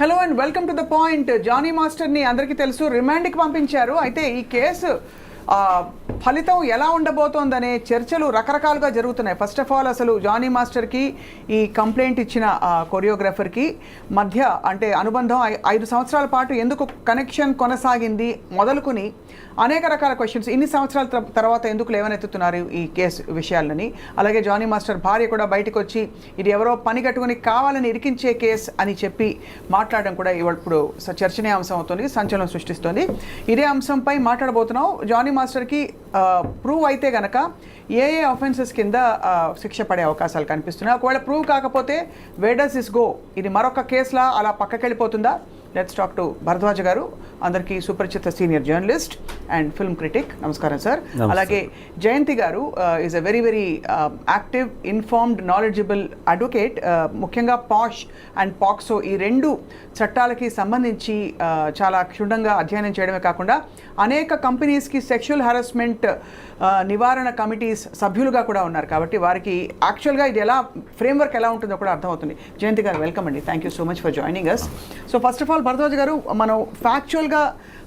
Hello and welcome to the point. Jani మాస్టర్ని అందరికీ తెలుసు, రిమాండ్కి పంపించారు. అయితే ఈ కేసు ఫలితం ఎలా ఉండబోతోందనే చర్చలు రకరకాలుగా జరుగుతున్నాయి. ఫస్ట్ ఆఫ్ ఆల్ అసలు జానీ మాస్టర్కి ఈ కంప్లైంట్ ఇచ్చిన కొరియోగ్రాఫర్కి మధ్య అంటే అనుబంధం 5 సంవత్సరాల పాటు ఎందుకు కనెక్షన్ కొనసాగింది మొదలుకొని అనేక రకాల క్వశ్చన్స్. ఇన్ని సంవత్సరాల తర్వాత ఎందుకు లేవనెత్తుతున్నారు ఈ కేసు విషయాలని. అలాగే జానీ మాస్టర్ భార్య కూడా బయటకు వచ్చి ఇది ఎవరో పని కట్టుకుని కావాలని ఇరికించే కేసు అని చెప్పి మాట్లాడడం కూడా ఇప్పుడు చర్చనీయాంశం అవుతుంది, సంచలనం సృష్టిస్తుంది. ఇదే అంశంపై మాట్లాడబోతున్నాం. జానీ మాస్టర్కి ప్రూవ్ అయితే గనక ఏ ఆఫెన్సెస్ కింద శిక్ష పడే అవకాశాలు కనిపిస్తున్నాయి. ఒకవేళ ప్రూవ్ కాకపోతే వేర్ డస్ దిస్ గో? ఇది మరొక కేసులా అలా పక్కకి వెళ్ళిపోతుందా? Let's talk to Bharadwaj garu, అందరికీ సుపరిచిత senior journalist and film critic. నమస్కారం సార్. అలాగే Jayanthi garu is a very very active, informed, knowledgeable advocate. ముఖ్యంగా పాష్ అండ్ పాక్సో ఈ 2 చట్టాలకి సంబంధించి చాలా క్షుణ్ణంగా అధ్యయనం చేయడమే కాకుండా అనేక కంపెనీస్కి సెక్షువల్ హరాస్మెంట్ నివారణ కమిటీస్ సభ్యులుగా కూడా ఉన్నారు. కాబట్టి వారికి యాక్చువల్గా ఇది ఎలా ఫ్రేమ్వర్క్ ఎలా ఉంటుందో కూడా అర్థమవుతుంది. జయంతి గారు వెల్కమ్ అండి. Thank you so much for joining us. So first of all Bharadwaj గారు, మనం ఫ్యాక్చువల్గా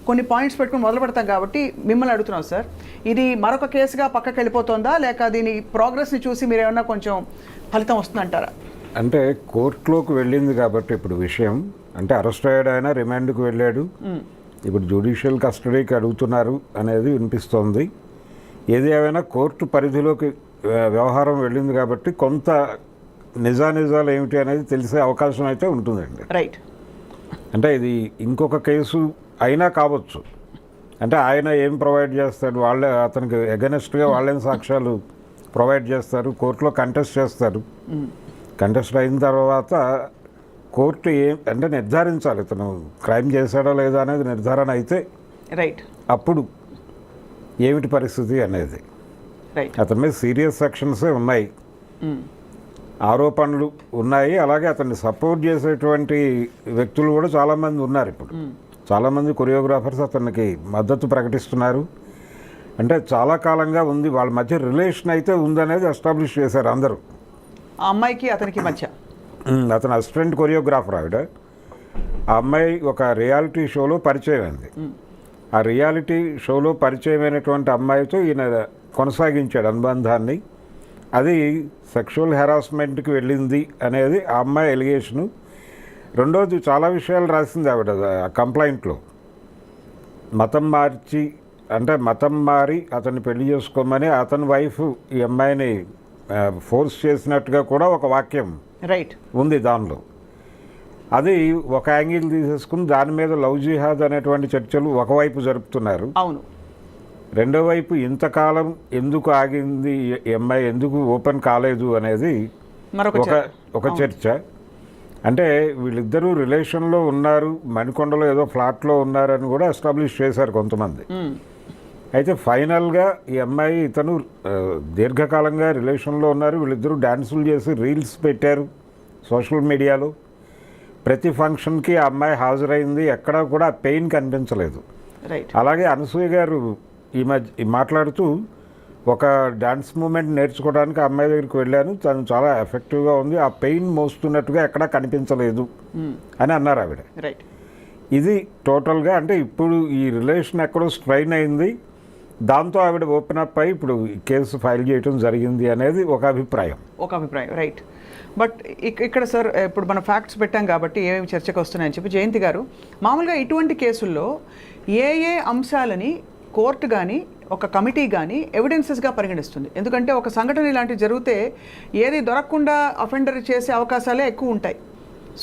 కొన్ని పాయింట్స్ పెట్టుకుని మొదలు పెడతాం కాబట్టి మిమ్మల్ని అడుగుతున్నాం సార్, ఇది మరొక కేసుగా పక్కకి వెళ్ళిపోతుందా లేక దీని ప్రోగ్రెస్ని చూసి మీరు ఏమన్నా కొంచెం ఫలితం వస్తుందంటారా? అంటే కోర్టులోకి వెళ్ళింది కాబట్టి ఇప్పుడు విషయం అంటే అరెస్ట్ అయ్యాడు, ఆయన రిమాండ్కి వెళ్ళాడు, ఇప్పుడు జ్యుడిషియల్ కస్టడీకి అడుగుతున్నారు అనేది వినిపిస్తోంది. ఏది ఏమైనా కోర్టు పరిధిలోకి వ్యవహారం వెళ్ళింది కాబట్టి కొంత నిజాలు ఏమిటి అనేది తెలిసే అవకాశం అయితే ఉంటుందండి. రైట్. అంటే ఇది ఇంకొక కేసు అయినా కావచ్చు. అంటే ఆయన ఏం ప్రొవైడ్ చేస్తాడు, వాళ్ళే అతనికి ఎగనెస్ట్గా వాళ్ళేం సాక్ష్యాలు ప్రొవైడ్ చేస్తారు, కోర్టులో కంటెస్ట్ చేస్తారు. కంటెస్ట్ అయిన తర్వాత కోర్టు అంటే నిర్ధారించాలి ఇతను క్రైమ్ చేశాడో లేదా అనేది నిర్ధారణ అయితే రైట్ అప్పుడు ఏమిటి పరిస్థితి అనేది. అతని మీద సీరియస్ సెక్షన్సే ఉన్నాయి, ఆరోపణలు ఉన్నాయి. అలాగే అతన్ని సపోర్ట్ చేసేటువంటి వ్యక్తులు కూడా చాలామంది ఉన్నారు. ఇప్పుడు చాలామంది కొరియోగ్రాఫర్స్ అతనికి మద్దతు ప్రకటిస్తున్నారు. అంటే చాలా కాలంగా ఉంది, వాళ్ళ మధ్య రిలేషన్ అయితే ఉందనేది ఎస్టాబ్లిష్ చేశారు అందరూ. ఆ అమ్మాయికి అతనికి మధ్య అతను అసిస్టెంట్ కొరియోగ్రాఫర్ ఆవిడ. ఆ అమ్మాయి ఒక రియాలిటీ షోలో పరిచయం అయింది. ఆ రియాలిటీ షోలో పరిచయమైనటువంటి అమ్మాయితో ఈయన కొనసాగించాడు అనుబంధాన్ని. అది సెక్షువల్ హెరాస్మెంట్కి వెళ్ళింది అనేది ఆ అమ్మాయి ఎలిగేషను. రెండోది చాలా విషయాలు రాసింది ఆవిడ ఆ కంప్లైంట్లో. మతం మారి అతన్ని పెళ్లి చేసుకోమని అతని వైఫ్ ఈ అమ్మాయిని ఫోర్స్ చేసినట్టుగా కూడా ఒక వాక్యం రైట్ ఉంది దానిలో. అది ఒక యాంగిల్ తీసేసుకుని దాని మీద లవ్ జిహాద్ అనేటువంటి చర్చలు ఒకవైపు జరుపుతున్నారు. అవును. రెండో వైపు ఇంతకాలం ఎందుకు ఆగింది ఈ అమ్మాయి, ఎందుకు ఓపెన్ కాలేదు అనేది ఒక చర్చ. అంటే వీళ్ళిద్దరూ రిలేషన్లో ఉన్నారు, మణికొండలో ఏదో ఫ్లాట్లో ఉన్నారని కూడా ఎస్టాబ్లిష్ చేశారు కొంతమంది. అయితే ఫైనల్గా ఈ అమ్మాయి ఇతను దీర్ఘకాలంగా రిలేషన్లో ఉన్నారు. వీళ్ళిద్దరూ డ్యాన్సులు చేసి రీల్స్ పెట్టారు సోషల్ మీడియాలో. ప్రతి ఫంక్షన్కి ఆ అమ్మాయి హాజరైంది, ఎక్కడా కూడా పెయిన్ కనిపించలేదు. అలాగే అనసూయ గారు ఈ మధ్య మాట్లాడుతూ ఒక డ్యాన్స్ మూమెంట్ నేర్చుకోవడానికి ఆ అమ్మాయి దగ్గరికి వెళ్ళాను, తను చాలా ఎఫెక్టివ్గా ఉంది, ఆ పెయిన్ మోస్తున్నట్టుగా ఎక్కడా కనిపించలేదు అని అన్నారు ఆవిడ. ఇది టోటల్గా అంటే ఇప్పుడు ఈ రిలేషన్ ఎక్కడో స్ట్రైన్ అయింది, దాంతో ఆవిడ ఓపెన్ అప్ అయ్యి ఇప్పుడు కేసు ఫైల్ చేయడం జరిగింది అనేది ఒక అభిప్రాయం. రైట్. బట్ ఇక్కడ సార్ ఇప్పుడు మనం ఫ్యాక్ట్స్ పెట్టాం కాబట్టి ఏమేమి చర్చకు వస్తున్నాయని చెప్పి జయంతి గారు, మామూలుగా ఇటువంటి కేసుల్లో ఏ అంశాలని కోర్టు కానీ ఒక కమిటీ కానీ ఎవిడెన్సెస్గా పరిగణిస్తుంది? ఎందుకంటే ఒక సంఘటన ఇలాంటివి జరిగితే ఏది దొరకకుండా అఫెండర్ చేసే అవకాశాలే ఎక్కువ ఉంటాయి.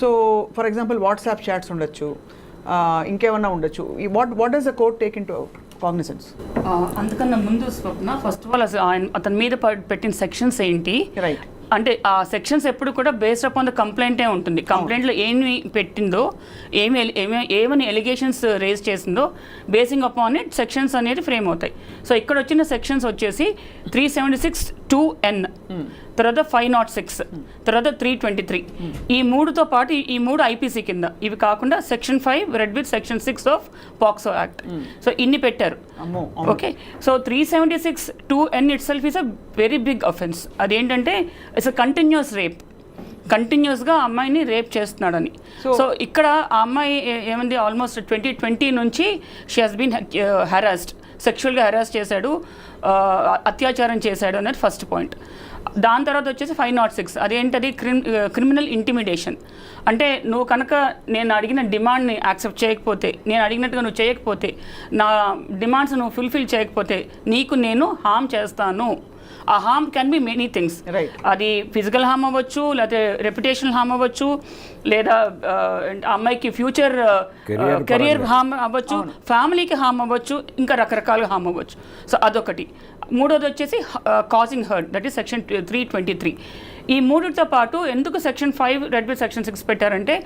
So for example WhatsApp chats ఉండొచ్చు, ఇంకేమన్నా ఉండొచ్చు. What does the court take into cognizance? అందుకన్నా ముందు స్వప్న, ఫస్ట్ ఆఫ్ ఆల్ అతని మీద పెట్టిన సెక్షన్స్ ఏంటి, రైట్, అంటే ఆ సెక్షన్స్ ఎప్పుడు కూడా బేస్డ్ అపాన్ ద కంప్లైంటే ఉంటుంది. కంప్లైంట్లో ఏమి పెట్టిందో, ఏమని ఎలిగేషన్స్ రేజ్ చేసిందో బేసింగ్ అపాన్ ఇట్ సెక్షన్స్ అనేది ఫ్రేమ్ అవుతాయి. సో ఇక్కడ వచ్చిన సెక్షన్స్ వచ్చేసి 376(2)(n), తర్వాత 506, తర్వాత 323. ఈ 3తో పాటు ఈ 3 ఐపీసీ కింద, ఇవి కాకుండా section 5 read with section 6 of POCSO act. So ఇన్ని పెట్టారు. Okay. So 376(2)(n itself is a very big offence. అదేంటంటే ఇట్స్ అ కంటిన్యూస్ రేప్. కంటిన్యూస్గా ఆ అమ్మాయిని రేప్ చేస్తున్నాడని. సో ఇక్కడ ఆ అమ్మాయి ఏమంది, ఆల్మోస్ట్ 2020 నుంచి షీ హాస్ బీన్ హెరాస్డ్, సెక్షువల్గా హెరాస్ చేశాడు, అత్యాచారం చేశాడు అనేది ఫస్ట్ పాయింట్. దాని తర్వాత వచ్చేసి 506, అదేంటది క్రిమినల్ ఇంటిమిడేషన్. అంటే నువ్వు కనుక నేను అడిగిన డిమాండ్ని యాక్సెప్ట్ చేయకపోతే, నేను అడిగినట్టుగా నువ్వు చేయకపోతే, నా డిమాండ్స్ నువ్వు ఫుల్ఫిల్ చేయకపోతే నీకు నేను హామ్ చేస్తాను. ఆ హామ్ కెన్ బి మెనీ థింగ్స్. అది ఫిజికల్ హామ్ అవ్వచ్చు, లేకపోతే రెప్యుటేషనల్ హామ్ అవ్వచ్చు, లేదా అమ్మాయికి ఫ్యూచర్ కెరియర్ హామ్ అవ్వచ్చు, ఫ్యామిలీకి హామ్ అవ్వచ్చు, ఇంకా రకరకాలుగా హామ్ అవ్వచ్చు. సో అదొకటి. మూడోది వచ్చేసి causing hurt, that is section 323. ఈ మూడితో పాటు ఎందుకు సెక్షన్ 5 రెడ్ విత్ సెక్షన్ 6 పెట్టారంటే,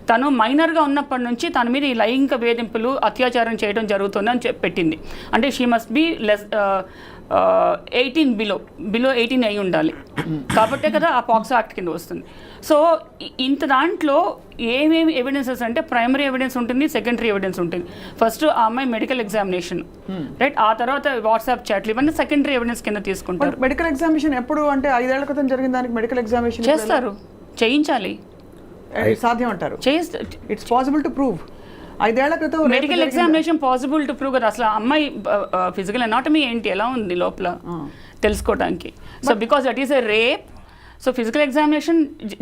తను మైనర్గా ఉన్నప్పటి నుంచి తన మీద ఈ లైంగిక వేధింపులు, అత్యాచారం చేయడం జరుగుతుందని పెట్టింది. అంటే she must be less 18 below 18 అయి ఉండాలి. కాబట్టే కదా ఆ పాక్సో యాక్ట్ కింద వస్తుంది. సో ఇంత దాంట్లో ఏమేమి ఎవిడెన్సెస్ అంటే, ప్రైమరీ ఎవిడెన్స్ ఉంటుంది, సెకండరీ ఎవిడెన్స్ ఉంటుంది. ఫస్ట్ ఆ అమ్మాయి మెడికల్ ఎగ్జామినేషన్, రైట్, ఆ తర్వాత వాట్సాప్ చాట్లు, ఇవన్నీ సెకండరీ ఎవిడెన్స్ కింద తీసుకుంటారు. మెడికల్ ఎగ్జామినేషన్ ఎప్పుడు అంటే 5 ఏళ్ల క్రితం జరిగిన దానికి మెడికల్ ఎగ్జామినేషన్ చేస్తారు, చేయించాలి, సాధ్యం అంటారు. It's possible to prove. 5 ఏళ్ల క్రితం medical examination possible to prove కదా. అసలు అమ్మాయి ఫిజికల్ అనాటమీ ఏంటి, ఎలా ఉంది లోపల తెలుసుకోవడానికి. So because that is a rape, so physical examination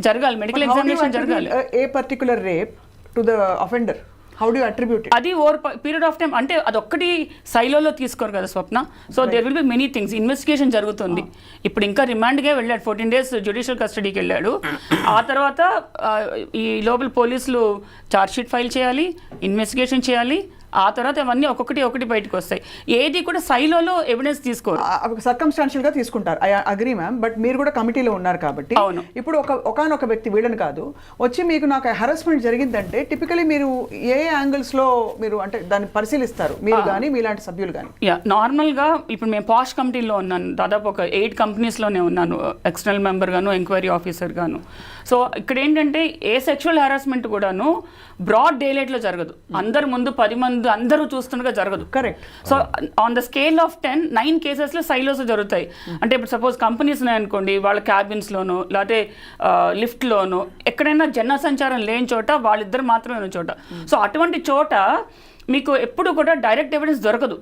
జరగాలి, మెడికల్ ఎగ్జామినేషన్ జరగాలి. ఏ particular rape to the offender, how do you attribute it? అది ఓవర్ పీరియడ్ ఆఫ్ టైం, అంటే అదొక్కటి సైలోలో తీసుకోరు కదా Swapna. So there will be many things. Investigation జరుగుతుంది. ఇప్పుడు ఇంకా రిమాండ్గా వెళ్ళాడు, 14 days జ్యుడిషియల్ కస్టడీకి వెళ్ళాడు. ఆ తర్వాత ఈ లోపల పోలీసులు ఛార్జ్ షీట్ ఫైల్ చేయాలి, ఇన్వెస్టిగేషన్ చేయాలి. ఆ తర్వాత అవన్నీ ఒక్కొక్కటి బయటకు వస్తాయి. ఏది కూడా సైలోలో ఎవిడెన్స్ తీసుకోరు, సర్కమ్స్టాన్షియల్ గా తీసుకుంటారు. ఐ అగ్రీ మ్యామ్, బట్ మీరు కూడా కమిటీలో ఉన్నారు కాబట్టి. ఇప్పుడు ఒకనొక వ్యక్తి, వీళ్ళని కాదు, వచ్చి మీకు నాకు హెరాస్మెంట్ జరిగిందంటే టిపికలీ మీరు ఏ యాంగిల్స్ లో మీరు అంటే దాన్ని పరిశీలిస్తారు, మీరు కానీ మీలాంటి సభ్యులు కానీ? నార్మల్గా ఇప్పుడు మేము పాష్ కమిటీలో ఉన్నాను, దాదాపు ఒక 8 కంపెనీస్లోనే ఉన్నాను, ఎక్స్టర్నల్ మెంబర్ గాను, ఎంక్వైరీ ఆఫీసర్ గాను. సో ఇక్కడ ఏంటంటే ఏ సెక్షువల్ హెరాస్మెంట్ కూడాను బ్రాడ్ డే లైట్లో జరగదు, అందరు ముందు 10 మంది అందరూ చూస్తుండగా జరగదు. Correct. So on the scale of 10, 9 కేసెస్లో సైలోస్ జరుగుతాయి. అంటే ఇప్పుడు సపోజ్ కంపెనీస్ ఉన్నాయనుకోండి, వాళ్ళ క్యాబిన్స్లోను లేకపోతే లిఫ్ట్లోను, ఎక్కడైనా జన సంచారం లేని చోట వాళ్ళిద్దరు మాత్రమే ఉన్న చోట. సో అటువంటి చోట మీకు ఎప్పుడు కూడా డైరెక్ట్ ఎవిడెన్స్ దొరకదు,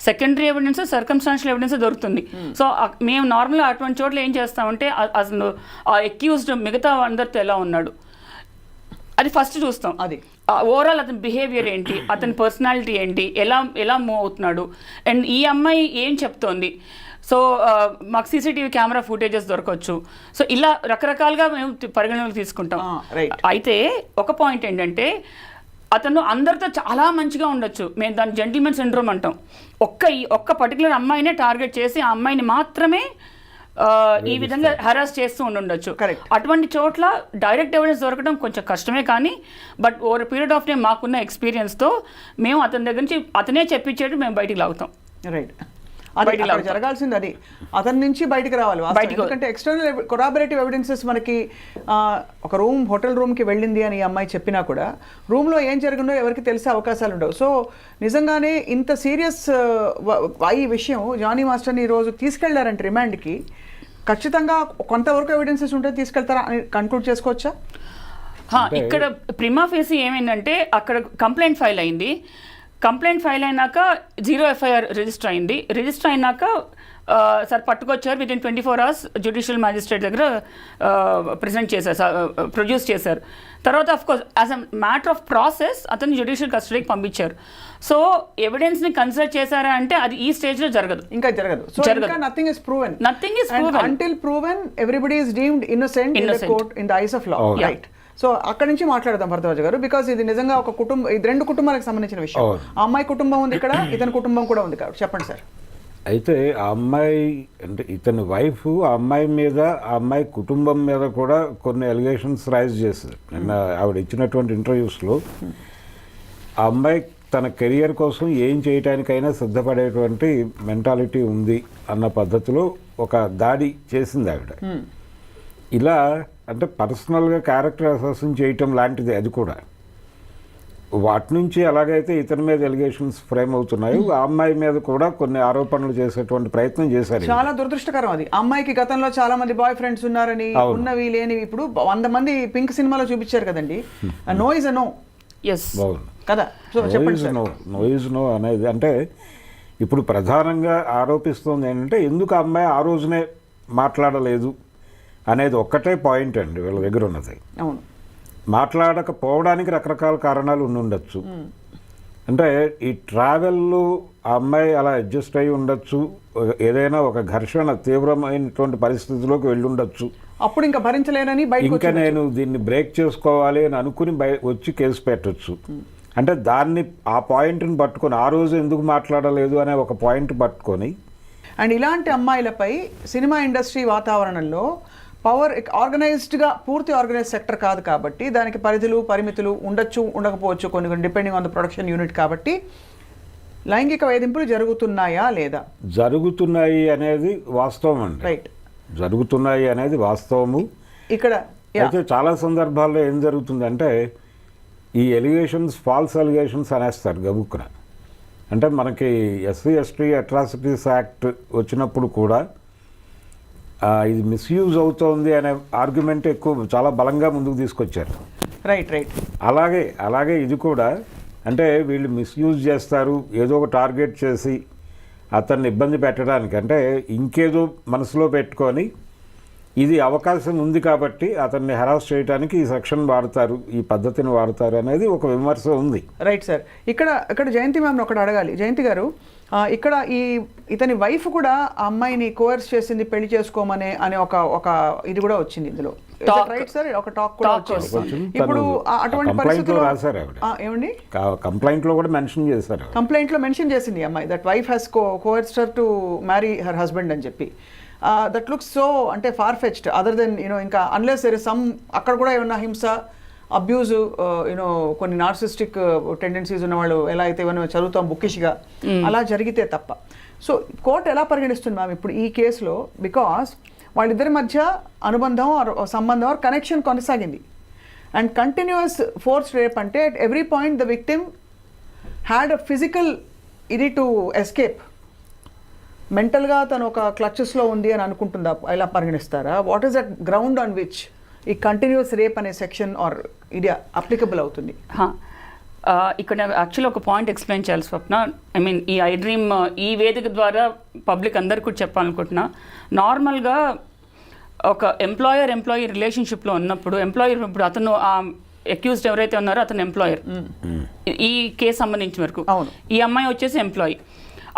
సెకండరీ ఎవిడెన్స్, సర్కమ్స్టాన్షియల్ ఎవిడెన్స్ దొరుకుతుంది. సో మేము నార్మల్గా అటువంటి చోట్ల ఏం చేస్తామంటే, అసలు ఆ అక్యూజ్డ్ మిగతా అందరితో ఎలా ఉన్నాడు అది ఫస్ట్ చూస్తాం. అది ఓవరాల్ అతని బిహేవియర్ ఏంటి, అతని పర్సనాలిటీ ఏంటి, ఎలా మూవ్ అవుతున్నాడు, అండ్ ఈ అమ్మాయి ఏం చెప్తోంది. సో మాకు సీసీటీవీ కెమెరా ఫుటేజెస్ దొరకవచ్చు. సో ఇలా రకరకాలుగా మేము పరిగణనలు తీసుకుంటాం. అయితే ఒక పాయింట్ ఏంటంటే, అతను అందరితో చాలా మంచిగా ఉండొచ్చు, మేము దాన్ని జెంటిల్మెన్ సిండ్రోమ్ అంటాం. ఒక్క పర్టికులర్ అమ్మాయినే టార్గెట్ చేసి ఆ అమ్మాయిని మాత్రమే ఈ విధంగా హెరాస్ చేస్తూ ఉండొచ్చు. అటువంటి చోట్ల డైరెక్ట్ ఎవిడెన్స్ దొరకడం కొంచెం కష్టమే, కానీ but over period of time మాకున్న ఎక్స్పీరియన్స్తో మేము అతని దగ్గర నుంచి అతనే చెప్పించేట్టు మేము బయటికి లాగుతాం. రైట్, అది జరగాల్సింది, అది అతని నుంచి బయటికి రావాలి. ఎందుకంటే ఎక్స్టర్నల్ కొరాబరేటివ్ ఎవిడెన్సెస్ మనకి ఒక హోటల్ రూమ్కి వెళ్ళింది అని ఈ అమ్మాయి చెప్పినా కూడా రూమ్లో ఏం జరిగిందో ఎవరికి తెలిసే అవకాశాలు ఉండవు. సో నిజంగానే ఇంత సీరియస్ ఈ విషయం జానీ మాస్టర్ని ఈరోజు తీసుకెళ్లారంటే రిమాండ్కి, ఖచ్చితంగా కొంతవరకు ఎవిడెన్సెస్ ఉంటే తీసుకెళ్తారా అని కన్క్లూడ్ చేసుకోవచ్చా? ఇక్కడ ప్రిమా ఫేసి ఏమైందంటే, అక్కడ కంప్లైంట్ ఫైల్ అయింది, కంప్లైంట్ ఫైల్ అయినాక 0 FIR రిజిస్టర్ అయింది. రిజిస్టర్ అయినాక సార్ పట్టుకొచ్చారు, within 24 hours judicial magistrate దగ్గర ప్రొడ్యూస్ చేశారు. తర్వాత of course as a matter of process అతను జ్యుడిషియల్ కస్టడీకి పంపించారు. సో ఎవిడెన్స్ని కన్సిడర్ చేశారా అంటే అది ఈ స్టేజ్లో జరగదు, ఇంకా జరగదు. Nothing is proven, until proven everybody is deemed innocent in the court, in the eyes of law. Right. So అక్కడి నుంచి మాట్లాడదాం భరద్వాజ్ గారు, బికాస్ ఇది నిజంగా ఒక కుటుంబం, ఇది 2 కుటుంబాలకు సంబంధించిన విషయం. ఆ అమ్మాయి కుటుంబం ఉంది ఇక్కడ, ఇతని కుటుంబం కూడా ఉంది కాబట్టి చెప్పండి సార్. అయితే ఆ అమ్మాయి అంటే ఇతని వైఫ్ ఆ అమ్మాయి మీద, ఆ అమ్మాయి కుటుంబం మీద కూడా కొన్ని ఎలిగేషన్స్ రైజ్ చేశారు. నిన్న ఆవిడ ఇచ్చినటువంటి ఇంటర్వ్యూస్లో ఆ అమ్మాయి తన కెరియర్ కోసం ఏం చేయటానికైనా సిద్ధపడేటువంటి మెంటాలిటీ ఉంది అన్న పద్ధతిలో ఒక దాడి చేసింది ఆవిడ. ఇలా అంటే పర్సనల్గా క్యారెక్టర్ అసాసిన్ చేయటం లాంటిది అది కూడా. వాటి నుంచి ఎలాగైతే ఇతని మీద ఎలిగేషన్స్ ఫ్రేమ్ అవుతున్నాయో ఆ అమ్మాయి మీద కూడా కొన్ని ఆరోపణలు చేసేటువంటి ప్రయత్నం చేశారు. చాలా దురదృష్టకరం అది. అమ్మాయికి గతంలో చాలా మంది బాయ్ ఫ్రెండ్స్ ఉన్నారని, ఉన్నవి లేనివి ఇప్పుడు 100 మంది పింక్ సినిమాలో చూపించారు కదండి. No is a no. Yes కదా. సో చెప్పండి సార్. నో ఇస్ నో అనేది అంటే ఇప్పుడు ప్రధానంగా ఆరోపిస్తుంది ఏంటంటే ఎందుకు ఆ అమ్మాయి ఆ రోజునే మాట్లాడలేదు అనేది ఒక్కటే పాయింట్ అండి వీళ్ళ దగ్గర ఉన్నది. అవును, మాట్లాడకపోవడానికి రకరకాల కారణాలు ఉండొచ్చు. అంటే ఈ ట్రావెల్లో ఆ అమ్మాయి అలా అడ్జస్ట్ అయి ఉండొచ్చు, ఏదైనా ఒక ఘర్షణ తీవ్రమైనటువంటి పరిస్థితిలోకి వెళ్ళి ఉండొచ్చు. అప్పుడు ఇంకా భరించలేనని ఇంకా నేను దీన్ని బ్రేక్ చేసుకోవాలి అని అనుకుని వచ్చి కేసు పెట్టచ్చు. అంటే దాన్ని ఆ పాయింట్ని పట్టుకొని ఆ రోజు ఎందుకు మాట్లాడలేదు అనే ఒక పాయింట్ పట్టుకొని. అండ్ ఇలాంటి అమ్మాయిలపై సినిమా ఇండస్ట్రీ వాతావరణంలో పవర్ ఆర్గనైజ్డ్గా పూర్తి ఆర్గనైజ్ సెక్టర్ కాదు కాబట్టి దానికి పరిధులు పరిమితులు ఉండొచ్చు ఉండకపోవచ్చు కొన్ని depending on the production unit. కాబట్టి లైంగిక వేధింపులు జరుగుతున్నాయా లేదా? జరుగుతున్నాయి అనేది వాస్తవం అండి. రైట్, జరుగుతున్నాయి అనేది వాస్తవము. ఇక్కడ అయితే చాలా సందర్భాల్లో ఏం జరుగుతుందంటే ఈ ఎలిగేషన్స్ ఫాల్స్ ఎలిగేషన్స్ అనేస్తారు గబుక్కున. అంటే మనకి ఎస్సీ ఎస్టీ అట్రాసిటీస్ యాక్ట్ వచ్చినప్పుడు కూడా ఇది మిస్యూజ్ అవుతోంది అనే ఆర్గ్యుమెంట్ ఎక్కువ చాలా బలంగా ముందుకు తీసుకొచ్చారు. రైట్. అలాగే ఇది కూడా అంటే వీళ్ళు మిస్యూజ్ చేస్తారు, ఏదో ఒక టార్గెట్ చేసి అతన్ని ఇబ్బంది పెట్టడానికి, అంటే ఇంకేదో మనసులో పెట్టుకొని ఇది అవకాశం ఉంది కాబట్టి అతన్ని హెరాస్ చేయడానికి ఈ సెక్షన్ వాడతారు, ఈ పద్ధతిని వాడతారు అనేది ఒక విమర్శ ఉంది. Right sir. ఇక్కడ జయంతి మ్యామ్ ఒకటి అడగాలి. జయంతి గారు, ఇక్కడ ఇతని వైఫ్ కూడా ఆ అమ్మాయిని కోర్స్ చేసింది పెళ్లి చేసుకోమనే అనే ఒక ఇది కూడా వచ్చింది ఇందులో. రైట్ సార్, ఒక టాక్ కూడా వచ్చింది. ఇప్పుడు అటువంటి పరిస్థితుల్లో ఏమండి కంప్లైంట్ లో కూడా మెన్షన్ చేశారు. కంప్లైంట్ లో మెన్షన్ చేసింది అమ్మాయి that wife has coerced her to marry her husband అని చెప్పి. దట్ లుక్స్ సో అంటే ఫార్ ఫెచ్డ్ అదర్ దెన్ ఇంకా అన్లెస్ దేర్ ఇస్ సమ్ అక్కడ కూడా ఏమన్నా హింస అబ్యూజ్ కొన్ని నార్సిస్టిక్ టెండెన్సీస్ ఉన్న వాళ్ళు ఎలా అయితే ఏమైనా చదువుతాం బుక్కిష్గా అలా జరిగితే తప్ప. సో కోర్టు ఎలా పరిగణిస్తుంది మ్యామ్ ఇప్పుడు ఈ కేసులో? బికాస్ వాళ్ళిద్దరి మధ్య అనుబంధం సంబంధం కనెక్షన్ కొనసాగింది. అండ్ కంటిన్యూస్ ఫోర్స్ రేప్ అంటే at every point the victim had a physical ఇది టు ఎస్కేప్. మెంటల్గా తను ఒక క్లచెస్లో ఉంది అని అనుకుంటుందా, ఎలా పరిగణిస్తారా? What is that ground on which ఈ కంటిన్యూస్ రేప్ అనే సెక్షన్ ఆర్ ఇది అప్లికబుల్ అవుతుంది? ఇక్కడ యాక్చువల్లీ ఒక పాయింట్ ఎక్స్ప్లెయిన్ చేయాలి స్వప్న. ఐ మీన్ ఈ ఐ డ్రీమ్ ఈ వేదిక ద్వారా పబ్లిక్ అందరికీ కూడా చెప్పాలనుకుంటున్నా. నార్మల్గా ఒక ఎంప్లాయీ రిలేషన్షిప్లో ఉన్నప్పుడు ఇప్పుడు అతను అక్యూజ్డ్ ఎవరైతే ఉన్నారో అతను ఎంప్లాయర్ ఈ కేసు సంబంధించిన వరకు, ఈ అమ్మాయి వచ్చేసి ఎంప్లాయీ.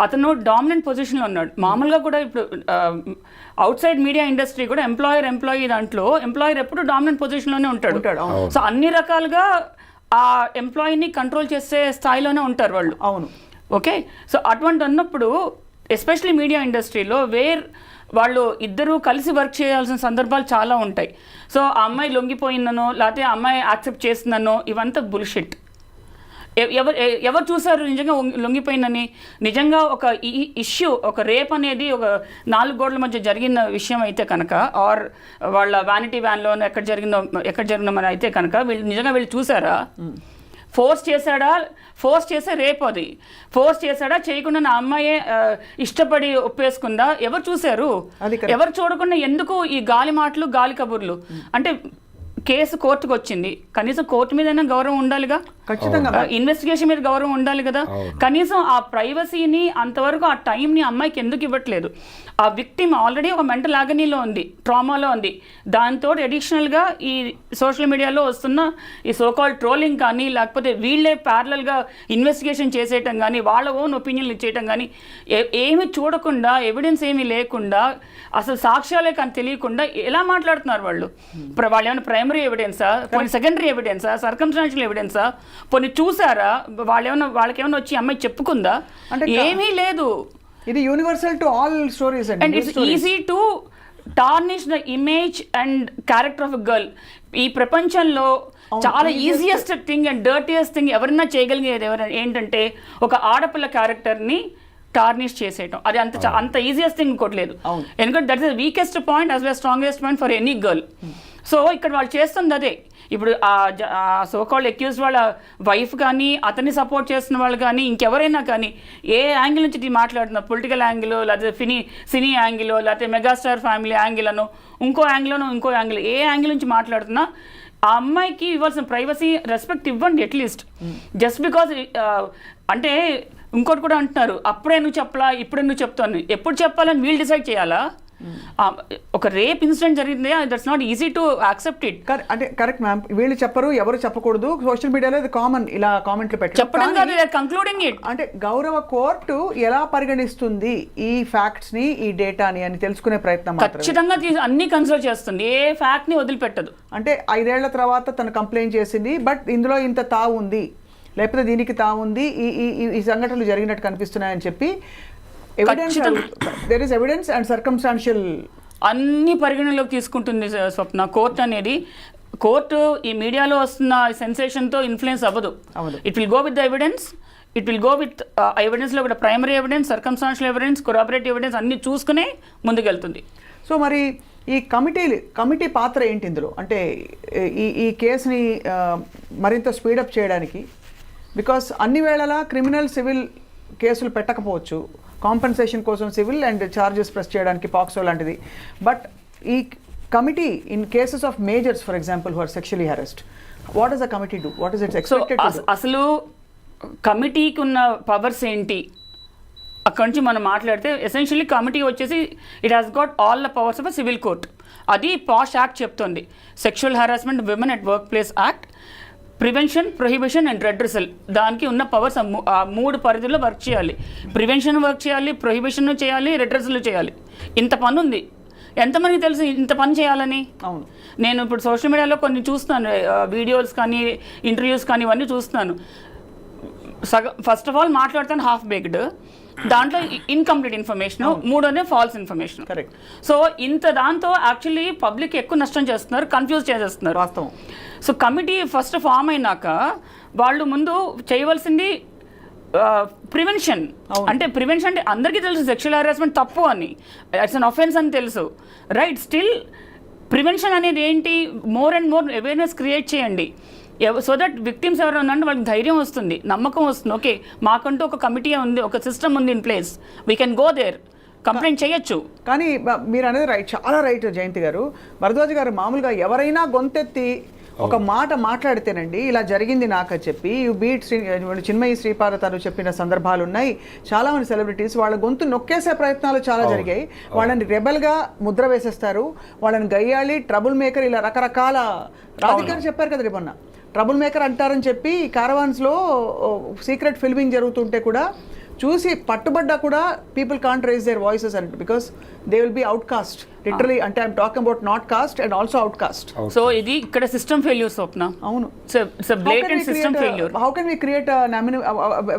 అతను డామినెంట్ పొజిషన్లో ఉన్నాడు. మామూలుగా కూడా ఇప్పుడు అవుట్ సైడ్ మీడియా ఇండస్ట్రీ కూడా ఎంప్లాయీ దాంట్లో ఎంప్లాయర్ ఎప్పుడు డామినెంట్ పొజిషన్లోనే ఉంటాడు. సో అన్ని రకాలుగా ఆ ఎంప్లాయీని కంట్రోల్ చేసే స్థాయిలోనే ఉంటారు వాళ్ళు. అవును, ఓకే. సో అటువంటి అన్నప్పుడు ఎస్పెషలీ మీడియా ఇండస్ట్రీలో వాళ్ళు ఇద్దరూ కలిసి వర్క్ చేయాల్సిన సందర్భాలు చాలా ఉంటాయి. సో ఆ అమ్మాయి లొంగిపోయిందనో లేకపోతే ఆ అమ్మాయి యాక్సెప్ట్ చేసిందనో ఇవంతా బుల్షిట్. ఎవరు చూసారు నిజంగా లొంగిపోయిందని? నిజంగా ఒక ఇష్యూ, ఒక రేప్ అనేది ఒక 4 గోడల మధ్య జరిగిన విషయం అయితే కనుక, ఆర్ వాళ్ళ వ్యానిటీ వ్యాన్లో ఎక్కడ జరిగిందో మరి అయితే కనుక వీళ్ళు చూసారా? ఫోర్స్ చేసే రేప్ అది. ఫోర్స్ చేశాడా చేయకుండా నా అమ్మాయే ఇష్టపడి ఒప్పేసుకుందా? ఎవరు చూశారు? ఎవరు చూడకుండా ఎందుకు ఈ గాలి మాటలు, గాలి కబుర్లు? అంటే కేసు కోర్టుకు వచ్చింది, కనీసం కోర్టు మీదైనా గౌరవం ఉండాలిగా, ఇన్వెస్టిగేషన్ మీద గౌరవం ఉండాలి కదా. కనీసం ఆ ప్రైవసీని అంతవరకు ఆ టైంని అమ్మాయికి ఎందుకు ఇవ్వట్లేదు? ఆ విక్టిమ్ ఆల్రెడీ ఒక మెంటల్ ఆగనీలో ఉంది, ట్రామాలో ఉంది. దాంతో అడిషనల్గా ఈ సోషల్ మీడియాలో వస్తున్న ఈ సోకాల్ ట్రోలింగ్ కానీ, లేకపోతే వీళ్ళే ప్యారలల్గా ఇన్వెస్టిగేషన్ చేసేయటం కానీ, వాళ్ళ ఓన్ ఒపీనియన్లు ఇచ్చేయటం కానీ, ఏమీ చూడకుండా, ఎవిడెన్స్ ఏమీ లేకుండా, అసలు సాక్ష్యాలే కానీ తెలియకుండా ఎలా మాట్లాడుతున్నారు వాళ్ళు? వాళ్ళు ఏమైనా ప్రైమరీ ఎవిడెన్సా, కొన్ని సెకండరీ ఎవిడెన్సా, సర్కమ్స్టాన్షియల్ ఎవిడెన్సా, కొన్ని చూసారా? వాళ్ళకేమైనా వచ్చి అమ్మాయి చెప్పుకుందా? అంటే ఏమీ లేదు. ఇది universal to all stories and it's easy to tarnish the image and character of a girl. ఈ ప్రపంచంలో చాలా easiest thing and dirtiest thing ఎవరైనా చేయగలిగేది ఏంటంటే ఒక ఆడపిల్ల క్యారెక్టర్ని టార్నిష్ చేసేయటం. అది అంత ఈజియెస్ట్ థింగ్ ఇంకోట్లేదు. ఎందుకంటే that is the weakest point as well strongest point for any girl. So ఇక్కడ వాళ్ళు చేస్తుంది అదే. ఇప్పుడు ఆ సోకాల్డ్ అక్యూజ్ వాళ్ళ వైఫ్ కానీ అతన్ని సపోర్ట్ చేస్తున్న వాళ్ళు కానీ ఇంకెవరైనా కానీ ఏ యాంగిల్ నుంచి మాట్లాడుతున్నారు, పొలిటికల్ యాంగిల్, లేకపోతే సినీ యాంగిల్, లేకపోతే మెగాస్టార్ ఫ్యామిలీ యాంగిల్ అనో ఇంకో యాంగిల్ ఏ యాంగిల్ నుంచి మాట్లాడుతున్నా ఆ అమ్మాయికి ఇవ్వాల్సిన ప్రైవసీ రెస్పెక్ట్ ఇవ్వండి అట్లీస్ట్. జస్ట్ బికాజ్ అంటే ఇంకోటి కూడా అంటున్నారు, అప్పుడే నువ్వు చెప్పలా ఇప్పుడే నువ్వు చెప్తాను, ఎప్పుడు చెప్పాలని వీళ్ళు డిసైడ్ చేయాలా? ఒక రేప్ ఇన్సిడెంట్ జరిగింది, that's not easy to accept it. అంటే కరెక్ట్ మ్యామ్, వీళ్ళు చెప్పరు, ఎవరు చెప్పకూడదు, సోషల్ మీడియాలో ఇది కామన్, ఇలా కామెంట్లు చెప్పడం కాదు, కంక్లూడింగ్ ఇట్. అంటే గౌరవ కోర్టు ఎలా పరిగణిస్తుంది ఈ ఫ్యాక్ట్స్ ని, ఈ డేటాని అని తెలుసుకునే ప్రయత్నం ఖచ్చితంగా అన్ని కన్సిడర్ చేస్తుంది, ఏ ఫ్యాక్ట్ ని వదిలిపెట్టదు. అంటే 5 ఏళ్ల తర్వాత తను కంప్లైంట్ చేసింది, బట్ ఇందులో ఇంత తావు ఉంది, లేకపోతే దీనికి తావు ఉంది, ఈ సంఘటనలు జరిగినట్టు కనిపిస్తున్నాయని చెప్పి evidence, there is evidence and circumstantial అన్ని పరిగణలోకి తీసుకుంటుంది స్వప్న. కోర్టు అనేది, కోర్టు ఈ మీడియాలో వస్తున్న సెన్సేషన్తో ఇన్ఫ్లుయెన్స్ అవ్వదు. It will go with the evidence, it will go with ఎవిడెన్స్లో కూడా primary evidence, circumstantial evidence, corroborative evidence అన్ని చూసుకునే ముందుకెళ్తుంది. సో మరి ఈ కమిటీ పాత్ర ఏంటి ఇందులో? అంటే ఈ కేసుని మరింత స్పీడప్ చేయడానికి, బికాస్ అన్ని వేళలా క్రిమినల్ సివిల్ కేసులు పెట్టకపోవచ్చు, కాంపెన్సేషన్ కోసం సివిల్ అండ్ ఛార్జెస్ ప్రెస్ చేయడానికి పాక్సో లాంటిది, బట్ ఈ committee in cases of majors for example who are sexually harassed, what does the committee do, what is it's expected to do? అసలు కమిటీకి ఉన్న పవర్స్ ఏంటి అక్కడి నుంచి మనం మాట్లాడితే, ఎసెన్షియల్లీ కమిటీ వచ్చేసి it has got all the powers of a civil court. అది పాష్ యాక్ట్ చెప్తుంది, sexual harassment women at work place act, prevention, prohibition and redressal. దానికి ఉన్న పవర్స్ ఆ 3 పరిధిలో వర్క్ చేయాలి. ప్రివెన్షన్ వర్క్ చేయాలి, ప్రొహిబిషన్ చేయాలి, రెడ్రెసల్ చేయాలి. ఇంత పని ఉంది. ఎంతమందికి తెలుసు ఇంత పని చేయాలని? అవును, నేను ఇప్పుడు సోషల్ మీడియాలో కొన్ని చూస్తున్నాను, వీడియోస్ కానీ ఇంటర్వ్యూస్ కానీ ఇవన్నీ చూస్తున్నాను. ఫస్ట్ ఆఫ్ ఆల్ మాట్లాడతాను హాఫ్ బేక్డ్, దాంట్లో incomplete information, 3 false information. Correct. So దాంతో యాక్చువల్లీ పబ్లిక్ ఎక్కువ నష్టం చేస్తున్నారు, కన్ఫ్యూజ్ చేసేస్తున్నారు. వాస్తవం. సో కమిటీ ఫస్ట్ ఫామ్ అయినాక వాళ్ళు ముందు చేయవలసింది ప్రివెన్షన్. అంటే ప్రివెన్షన్ అంటే అందరికీ తెలుసు సెక్షువల్ హెరాస్మెంట్ తప్పు అని, ఇట్స్ అన్ ఆఫెన్స్ అని తెలుసు, రైట్? స్టిల్ ప్రివెన్షన్ అనేది ఏంటి? More and more awareness create చేయండి, సో దట్ విక్టిమ్స్ ఎవరు ఉన్నారంటే వాళ్ళకి ధైర్యం వస్తుంది, నమ్మకం వస్తుంది. ఓకే, మాకంటూ ఒక కమిటీ ఉంది, ఒక సిస్టమ్ ఉంది in place, we can go there, complaint చేయొచ్చు. కానీ మీరు అనేది రైట్, చాలా రైట్ జయంతి గారు. భరద్వాజ్ గారు, మామూలుగా ఎవరైనా గొంతెత్తి ఒక మాట మాట్లాడితేనండి ఇలా జరిగింది నాకు అని చెప్పి యూ బీట్ చిన్మయి శ్రీపాద తను చెప్పిన సందర్భాలు ఉన్నాయి. చాలా మంది సెలబ్రిటీస్ వాళ్ళ గొంతు నొక్కేసే ప్రయత్నాలు చాలా జరిగాయి. వాళ్ళని రెబెల్గా ముద్ర వేసేస్తారు, వాళ్ళని గయ్యాళి, ట్రబుల్ మేకర్, ఇలా రకరకాల రాధికారు చెప్పారు కదా మొన్న, ట్రబుల్ మేకర్ అంటారని చెప్పి కారవాన్స్లో సీక్రెట్ ఫిల్మింగ్ జరుగుతుంటే కూడా చూసి పట్టుబడ్డా కూడా people can't raise their voices and because they will be outcast literally. అంటే I'm talking about not caste and also outcast. So ఇది ఇక్కడ సిస్టమ్ ఫెయిల్యూర్ స్వప్న. అవును, blatant system failure. How can we create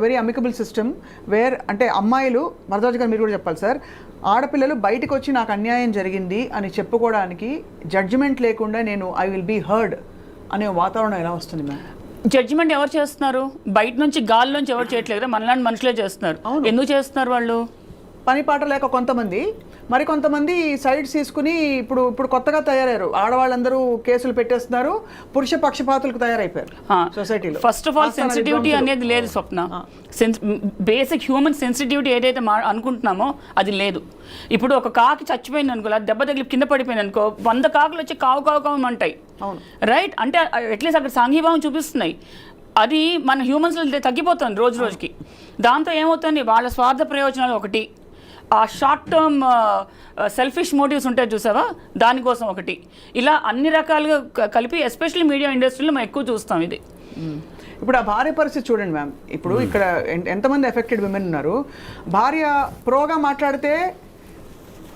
very amicable system where, అంటే అమ్మాయిలు, భరద్వాజ్ గారు మీరు కూడా చెప్పాలి సార్, ఆడపిల్లలు బయటకు వచ్చి నాకు అన్యాయం జరిగింది అని చెప్పుకోవడానికి జడ్జిమెంట్ లేకుండా నేను ఐ విల్ బీ హర్డ్ అనే వాతావరణం ఎలా వస్తుంది మ్యామ్? జడ్జిమెంట్ ఎవరు చేస్తున్నారు? బయట నుంచి గాల్లోంచి ఎవరు చేయట్లేదు, మనలాంటి మనుషులే చేస్తున్నారు. ఎందుకు చేస్తున్నారు వాళ్ళు? పని పాట లేక కొంతమంది, మరి కొంతమంది సైడ్స్ తీసుకుని ఇప్పుడు కొత్తగా తయారయ్యారు, ఆడవాళ్ళందరూ కేసులు పెట్టేస్తున్నారు, పురుష పక్షపాతులకు తయారైపోయారు సొసైటీలో. ఫస్ట్ ఆఫ్ ఆల్ సెన్సిటివిటీ అనేది లేదు స్వప్న. బేసిక్ హ్యూమన్ సెన్సిటివిటీ ఏదైతే అనుకుంటున్నామో అది లేదు. ఇప్పుడు ఒక కాకి చచ్చిపోయింది అనుకో, అది దెబ్బ తగిలి కింద పడిపోయింది అనుకో, 100 కాకులు వచ్చి కావు కావు కావు అంటాయి, రైట్? అంటే అట్లీస్ట్ అక్కడ సాంఘీభావం చూపిస్తున్నాయి. అది మన హ్యూమన్స్లో తగ్గిపోతుంది రోజు రోజుకి. దాంతో ఏమవుతుంది, వాళ్ళ స్వార్థ ప్రయోజనాలు ఒకటి, ఆ షార్ట్ టర్మ్ సెల్ఫిష్ మోటివ్స్ ఉంటాయి చూసావా, దానికోసం ఒకటి, ఇలా అన్ని రకాలుగా కలిపి ఎస్పెషల్లీ మీడియా ఇండస్ట్రీలో మనం ఎక్కువ చూస్తాం ఇది. ఇప్పుడు ఆ భార్య పరిస్థితి చూడండి మ్యామ్. ఇప్పుడు ఇక్కడ ఎంతమంది ఎఫెక్టెడ్ విమెన్ ఉన్నారు. భార్య ప్రోగా మాట్లాడితే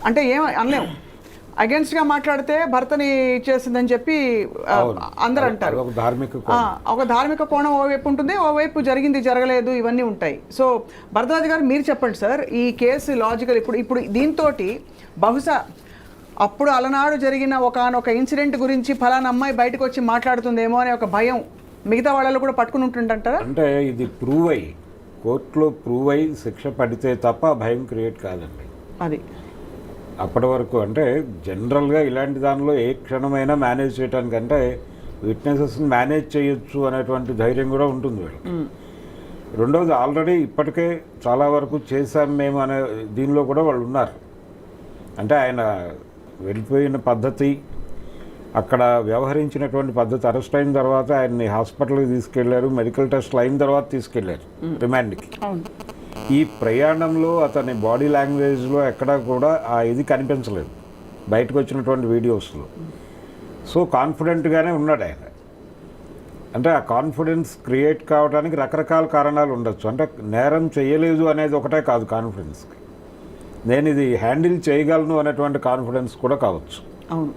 అంటే ఏం అనలేము, అగేన్స్ట్గా మాట్లాడితే భర్తని ఇచ్చేసిందని చెప్పి అందరు అంటారు. ఒక ధార్మిక కోణం ఓవైపు ఉంటుంది, ఓవైపు జరిగింది జరగలేదు ఇవన్నీ ఉంటాయి. సో భరద్వాజ్ గారు మీరు చెప్పండి సార్, ఈ కేసు లాజికల్ ఇప్పుడు దీంతో బహుశా అప్పుడు అలనాడు జరిగిన ఒక ఇన్సిడెంట్ గురించి ఫలానా అమ్మాయి బయటకు వచ్చి మాట్లాడుతుందేమో అనే ఒక భయం మిగతా వాళ్ళలో కూడా పట్టుకుని ఉంటుందంటారా? అంటే ఇది ప్రూవ్ అయ్యి కోర్టులో ప్రూవ్ అయ్యి శిక్ష పడితే తప్ప భయం క్రియేట్ కాదండి. అప్పటి వరకు అంటే జనరల్గా ఇలాంటి దానిలో ఏ క్షణమైనా మేనేజ్ చేయడానికంటే విట్నెసెస్ని మేనేజ్ చేయొచ్చు అనేటువంటి ధైర్యం కూడా ఉంటుంది వీళ్ళకి. రెండవది ఆల్రెడీ ఇప్పటికే చాలా వరకు చేశాం మేము అనే దీనిలో కూడా వాళ్ళు ఉన్నారు. అంటే ఆయన వెళ్ళిపోయిన పద్ధతి, అక్కడ వ్యవహరించినటువంటి పద్ధతి, అరెస్ట్ అయిన తర్వాత ఆయన్ని హాస్పిటల్కి తీసుకెళ్లారు, మెడికల్ టెస్ట్లు అయిన తర్వాత తీసుకెళ్లారు రిమాండ్కి. ఈ ప్రయాణంలో అతని బాడీ లాంగ్వేజ్లో ఎక్కడా కూడా ఆ ఇది కనిపించలేదు బయటకు వచ్చినటువంటి వీడియోస్లో. సో కాన్ఫిడెంట్గానే ఉన్నాడు ఆయన. అంటే ఆ కాన్ఫిడెన్స్ క్రియేట్ కావడానికి రకరకాల కారణాలు ఉండొచ్చు. అంటే నేరం చేయలేదు అనేది ఒకటే కాదు కాన్ఫిడెన్స్కి, నేను ఇది హ్యాండిల్ చేయగలను అనేటువంటి కాన్ఫిడెన్స్ కూడా కావచ్చు. అవును.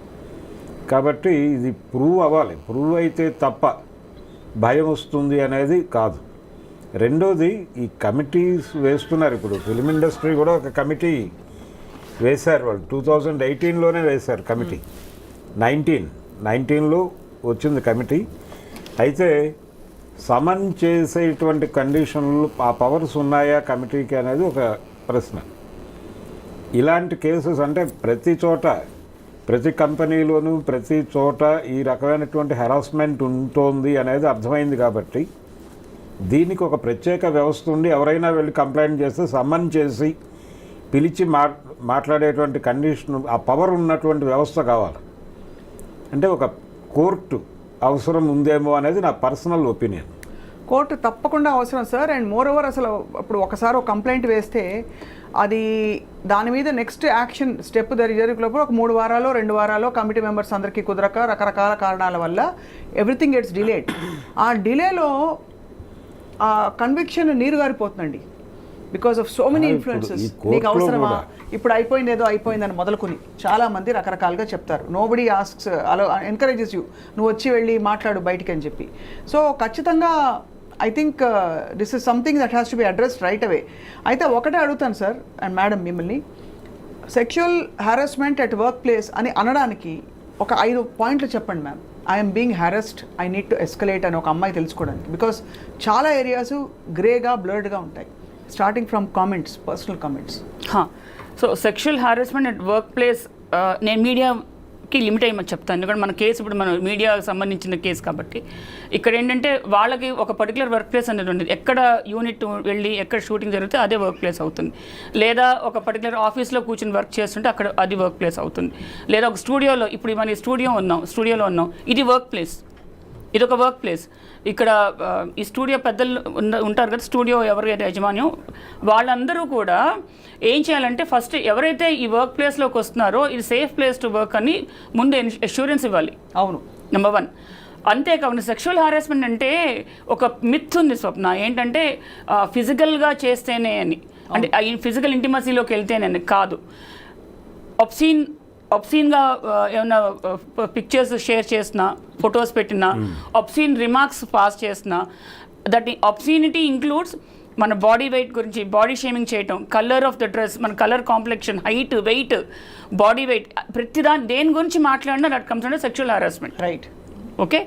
కాబట్టి ఇది ప్రూవ్ అవ్వాలి. ప్రూవ్ అయితే తప్ప భయం వస్తుంది అనేది కాదు. రెండోది, ఈ కమిటీస్ వేస్తున్నారు. ఇప్పుడు ఫిల్మ్ ఇండస్ట్రీ కూడా ఒక కమిటీ వేశారు వాళ్ళు. 2018లోనే వేశారు కమిటీ. 19లో వచ్చింది కమిటీ. అయితే సమన్ చేసేటువంటి కండిషన్లు, ఆ పవర్స్ ఉన్నాయా కమిటీకి అనేది ఒక ప్రశ్న. ఇలాంటి కేసెస్ అంటే ప్రతి చోట, ప్రతి కంపెనీలోనూ ప్రతి చోట ఈ రకమైనటువంటి హెరాస్మెంట్ ఉంటుంది అనేది అర్థమైంది. కాబట్టి దీనికి ఒక ప్రత్యేక వ్యవస్థ ఉండి ఎవరైనా వెళ్ళి కంప్లైంట్ చేస్తే సమ్మన్ చేసి పిలిచి మాట్లాడేటువంటి కండిషన్, ఆ పవర్ ఉన్నటువంటి వ్యవస్థ కావాలి. అంటే ఒక కోర్టు అవసరం ఉందేమో అనేది నా పర్సనల్ ఒపీనియన్. కోర్టు తప్పకుండా అవసరం సార్. అండ్ మోర్ ఓవర్ అసలు ఇప్పుడు ఒకసారి ఒక కంప్లైంట్ వేస్తే అది దాని మీద నెక్స్ట్ యాక్షన్ స్టెప్ జరిగేలోపు ఒక 3 వారాలు 2 వారాలు కమిటీ మెంబర్స్ అందరికీ కుదరక రకరకాల కారణాల వల్ల ఎవ్రీథింగ్ గెట్స్ డిలేడ్. ఆ డిలేలో ఆ కన్విక్షన్ నీరు గారిపోతుందండి. Because of so many influences. నీకు అవసరమా, ఇప్పుడు అయిపోయింది ఏదో అయిపోయిందని మొదలుకొని చాలామంది రకరకాలుగా చెప్తారు. నోబడీ ఆస్క్స్, అలా ఎంకరేజెస్ యూ, నువ్వు వచ్చి వెళ్ళి మాట్లాడు బయటికి అని చెప్పి. సో ఖచ్చితంగా I think this is something that has to be addressed right away. అయితే ఒకటే అడుగుతాను సార్ అండ్ మేడం మిమ్మల్ని, sexual harassment at work place అని అనడానికి ఒక 5 పాయింట్లు చెప్పండి ma'am. I'm being harassed, I need to escalate అని ఒక అమ్మాయి తెలుసుకోవడానికి. బికాస్ చాలా ఏరియాస్ గ్రేగా బ్లర్డ్గా ఉంటాయి. Starting from comments, personal comments. So sexual harassment at work place నేను మీడియాకి లిమిట్ అయ్యమని చెప్తాను. ఎందుకంటే మన కేసు ఇప్పుడు మన మీడియాకి సంబంధించిన కేసు కాబట్టి ఇక్కడ ఏంటంటే వాళ్ళకి ఒక పర్టికులర్ వర్క్ ప్లేస్ అనేది ఉండదు. ఎక్కడ యూనిట్ వెళ్ళి ఎక్కడ షూటింగ్ జరిగితే అదే వర్క్ ప్లేస్ అవుతుంది. లేదా ఒక పర్టికులర్ ఆఫీస్లో కూర్చొని వర్క్ చేస్తుంటే అక్కడ అది వర్క్ ప్లేస్ అవుతుంది. లేదా ఒక స్టూడియోలో, ఇప్పుడు మన స్టూడియోలో ఉన్నాం, ఇది వర్క్ ప్లేస్, ఇది ఒక వర్క్ ప్లేస్. ఇక్కడ ఈ స్టూడియో పెద్దలు ఉంటారు కదా, స్టూడియో ఎవరైతే యజమాన్యం, వాళ్ళందరూ కూడా ఏం చేయాలంటే ఫస్ట్ ఎవరైతే ఈ వర్క్ ప్లేస్లోకి వస్తున్నారో ఇది సేఫ్ ప్లేస్ టు వర్క్ అని ముందు అష్యూరెన్స్ ఇవ్వాలి. అవును, నెంబర్ 1. అంతేకాకుండా సెక్షువల్ హారాస్మెంట్ అంటే ఒక మిత్ ఉంది స్వప్న, ఏంటంటే ఫిజికల్గా చేస్తేనే అని, అంటే ఫిజికల్ ఇంటిమసీలోకి వెళ్తేనే అని కాదు. ఒబ్సీన్గా ఏమైనా పిక్చర్స్ షేర్ చేసినా, ఫొటోస్ పెట్టినా, ఒబ్సీన్ రిమార్క్స్ పాస్ చేసినా, దట్ ఒబ్సీనిటీ ఇంక్లూడ్స్ మన బాడీ వెయిట్ గురించి బాడీ షేమింగ్ చేయటం, కలర్ ఆఫ్ ద డ్రెస్, మన colour complexion, height, weight, body weight, దేని గురించి మాట్లాడినా that comes under sexual harassment. Right. Okay.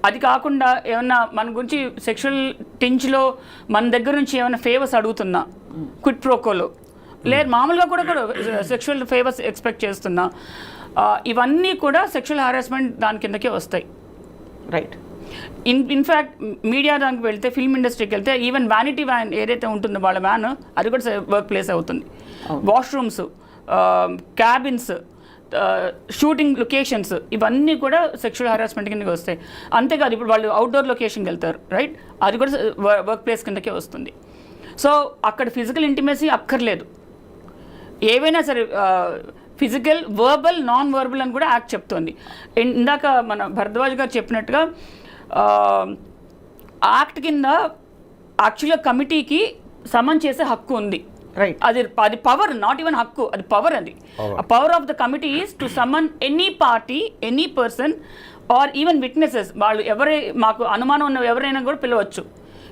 అది కాకుండా ఏమన్నా మన గురించి సెక్షువల్ టించ్లో మన దగ్గర నుంచి ఏమైనా ఫేవర్స్ అడుగుతున్నా, క్విట్ ప్రోకోలో, లేదు మామూలుగా కూడా సెక్షువల్ ఫేవర్స్ ఎక్స్పెక్ట్ చేస్తున్నా, ఇవన్నీ కూడా సెక్షువల్ హారాస్మెంట్ దాని కిందకే వస్తాయి. రైట్. ఇన్ఫ్యాక్ట్ మీడియా దానికి వెళ్తే, ఫిల్మ్ ఇండస్ట్రీకి వెళ్తే ఈవెన్ వ్యానిటీ వ్యాన్ ఏదైతే ఉంటుందో వాళ్ళ వ్యాన్, అది కూడా వర్క్ ప్లేస్ అవుతుంది. వాష్రూమ్స్, క్యాబిన్స్, షూటింగ్ లొకేషన్స్, ఇవన్నీ కూడా సెక్షువల్ హరాస్మెంట్ కిందకి వస్తాయి. అంతేకాదు ఇప్పుడు వాళ్ళు అవుట్డోర్ లొకేషన్కి వెళ్తారు, రైట్, అది కూడా వర్క్ ప్లేస్ కిందకే వస్తుంది. సో అక్కడ ఫిజికల్ ఇంటిమసీ అక్కర్లేదు, ఏవైనా సరే ఫిజికల్, వర్బల్, నాన్ వర్బల్ అని కూడా యాక్ట్ చెప్తోంది. ఇందాక మన భరద్వాజ్ గారు చెప్పినట్టుగా యాక్ట్ కింద యాక్చువల్గా కమిటీకి సమన్ చేసే హక్కు ఉంది. రైట్. అది పవర్, నాట్ ఈవెన్ హక్కు, అది పవర్. అది power of the committee is to summon any party, any person or even witnesses. వాళ్ళు మాకు అనుమానం ఉన్న ఎవరైనా కూడా పిలవచ్చు,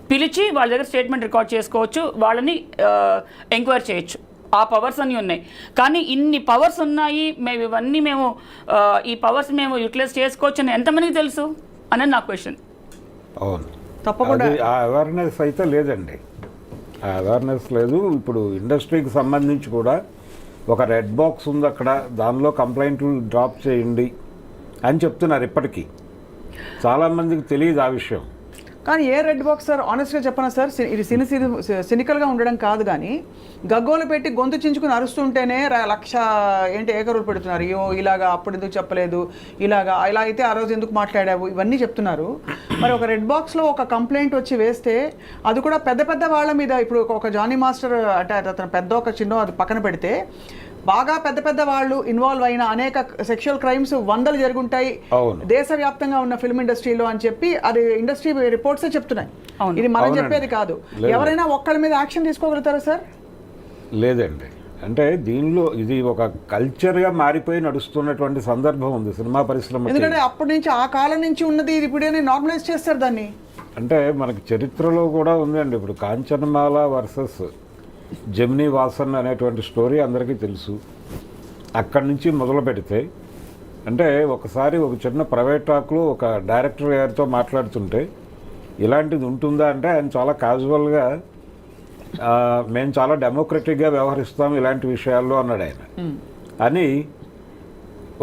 పిలిచి వాళ్ళ దగ్గర స్టేట్మెంట్ రికార్డ్ చేసుకోవచ్చు, వాళ్ళని ఎంక్వైరీ చేయొచ్చు. ఆ పవర్స్ అన్నీ ఉన్నాయి. కానీ ఇన్ని పవర్స్ ఉన్నాయి, ఇవన్నీ ఈ పవర్స్ మేము యూటిలైజ్ చేసుకోవచ్చు అని ఎంతమందికి తెలుసు అనేది నా క్వశ్చన్. అవును, తప్పకుండా ఆ అవేర్నెస్ అయితే లేదండి. ఆ అవేర్నెస్ లేదు. ఇప్పుడు ఇండస్ట్రీకి సంబంధించి కూడా ఒక రెడ్ బాక్స్ ఉంది అక్కడ, దానిలో కంప్లైంట్లు డ్రాప్ చేయండి అని చెప్తున్నారు. ఇప్పటికీ చాలామందికి తెలియదు ఆ విషయం. కానీ ఏ రెడ్ బాక్స్ సార్? ఆనెస్ట్గా చెప్పనా సార్, ఇది సినికల్గా ఉండడం కాదు, కానీ గగ్గోలు పెట్టి గొంతు చించుకుని అరుస్తుంటేనే లక్ష ఏకరులు పెడుతున్నారు. అయ్యో ఇలాగా అప్పుడు ఎందుకు చెప్పలేదు, ఇలా అయితే ఆ రోజు ఎందుకు మాట్లాడావు, ఇవన్నీ చెప్తున్నారు. మరి ఒక రెడ్ బాక్స్లో ఒక కంప్లైంట్ వచ్చి వేస్తే అది కూడా పెద్ద పెద్ద వాళ్ళ మీద, ఇప్పుడు ఒక జానీ మాస్టర్ అంటే అతను పెద్ద ఒక చిన్న అది పక్కన పెడితే బాగా పెద్ద పెద్ద వాళ్ళు ఇన్వాల్వ్ అయిన అనేక సెక్షువల్ క్రైమ్స్ 100 జరుగుంటాయి దేశవ్యాప్తంగా ఉన్న ఫిల్మ్ ఇండస్ట్రీలో అని చెప్పి అది ఇండస్ట్రీ రిపోర్ట్సే చెప్తున్నాయి. ఇది మనం చెప్పేది కాదు. ఎవరైనా ఒక్కళ్ళ మీద యాక్షన్ తీసుకోగలుగుతారా సార్? లేదండి. అంటే దీనిలో ఇది ఒక కల్చర్గా మారిపోయి నడుస్తున్నటువంటి సందర్భం ఉంది సినిమా పరిశ్రమ. ఎందుకంటే అప్పటి నుంచి ఆ కాలం నుంచి ఉన్నది ఇది ఇప్పుడే నార్మలైజ్ చేస్తారు దాన్ని. అంటే మనకి చరిత్రలో కూడా ఉందండి. ఇప్పుడు కాంచనమాల వర్సెస్ జెమినీ వాసన్ అనేటువంటి స్టోరీ అందరికీ తెలుసు. అక్కడి నుంచి మొదలు పెడితే అంటే ఒకసారి ఒక చిన్న ప్రైవేట్ టాక్లో ఒక డైరెక్టర్ గారితో మాట్లాడుతుంటే ఇలాంటిది ఉంటుందా అంటే ఆయన చాలా క్యాజువల్గా మేము చాలా డెమోక్రటిక్గా వ్యవహరిస్తాం ఇలాంటి విషయాల్లో అన్నాడు ఆయన. అని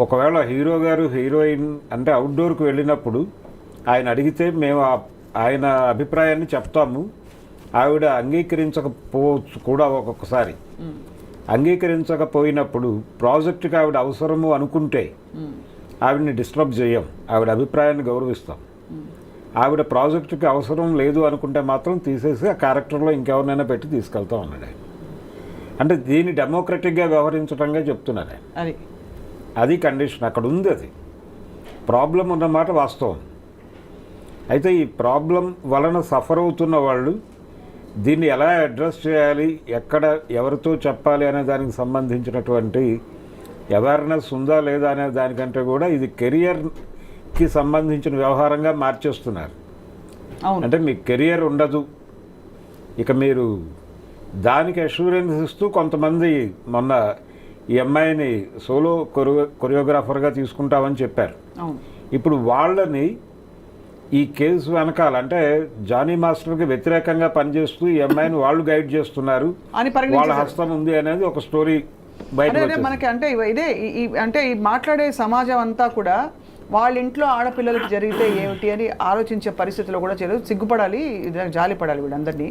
ఒకవేళ హీరో గారు హీరోయిన్ అంటే అవుట్డోర్కి వెళ్ళినప్పుడు ఆయన అడిగితే మేము ఆయన అభిప్రాయాన్ని చెప్తాము, ఆవిడ అంగీకరించకపోవచ్చు కూడా. ఒక్కొక్కసారి అంగీకరించకపోయినప్పుడు ప్రాజెక్టుకి ఆవిడ అవసరము అనుకుంటే ఆవిడని డిస్టర్బ్ చేయం, ఆవిడ అభిప్రాయాన్ని గౌరవిస్తాం. ఆవిడ ప్రాజెక్టుకి అవసరం లేదు అనుకుంటే మాత్రం తీసేసి ఆ క్యారెక్టర్లో ఇంకెవరినైనా పెట్టి తీసుకెళ్తాం అన్నాడు. అంటే దీన్ని డెమోక్రటిక్గా వ్యవహరించడంగా చెప్తున్నారు. అది కండిషన్ అక్కడ ఉంది. అది ప్రాబ్లం ఉన్నమాట వాస్తవం. అయితే ఈ ప్రాబ్లం వలన సఫర్ అవుతున్న వాళ్ళు దీన్ని ఎలా అడ్రస్ చేయాలి, ఎక్కడ ఎవరితో చెప్పాలి అనే దానికి సంబంధించినటువంటి అవేర్నెస్ ఉందా లేదా అనే దానికంటే కూడా ఇది కెరియర్కి సంబంధించిన వ్యవహారంగా మార్చేస్తున్నారు. అంటే మీ కెరియర్ ఉండదు, ఇక మీరు దానికి అష్యూరెన్స్ ఇస్తూ కొంతమంది మొన్న ఈ అమ్మాయిని సోలో కొరియోగ్రాఫర్గా తీసుకుంటామని చెప్పారు. ఇప్పుడు వాళ్ళని ఈ కేసు వెనకాల అంటే జానీ మాస్టర్కి వ్యతిరేకంగా పనిచేస్తూ ఈ అమ్మాయిని వాళ్ళు గైడ్ చేస్తున్నారు, వాళ్ళ హస్తం ఉంది అనేది ఒక స్టోరీ బయట మనకి. అంటే ఇదే అంటే ఈ మాట్లాడే సమాజం అంతా కూడా వాళ్ళ ఇంట్లో ఆడపిల్లలకి జరిగితే ఏమిటి అని ఆలోచించే పరిస్థితిలో కూడా సిగ్గుపడాలి, జాలిపడాలి వీళ్ళందరినీ.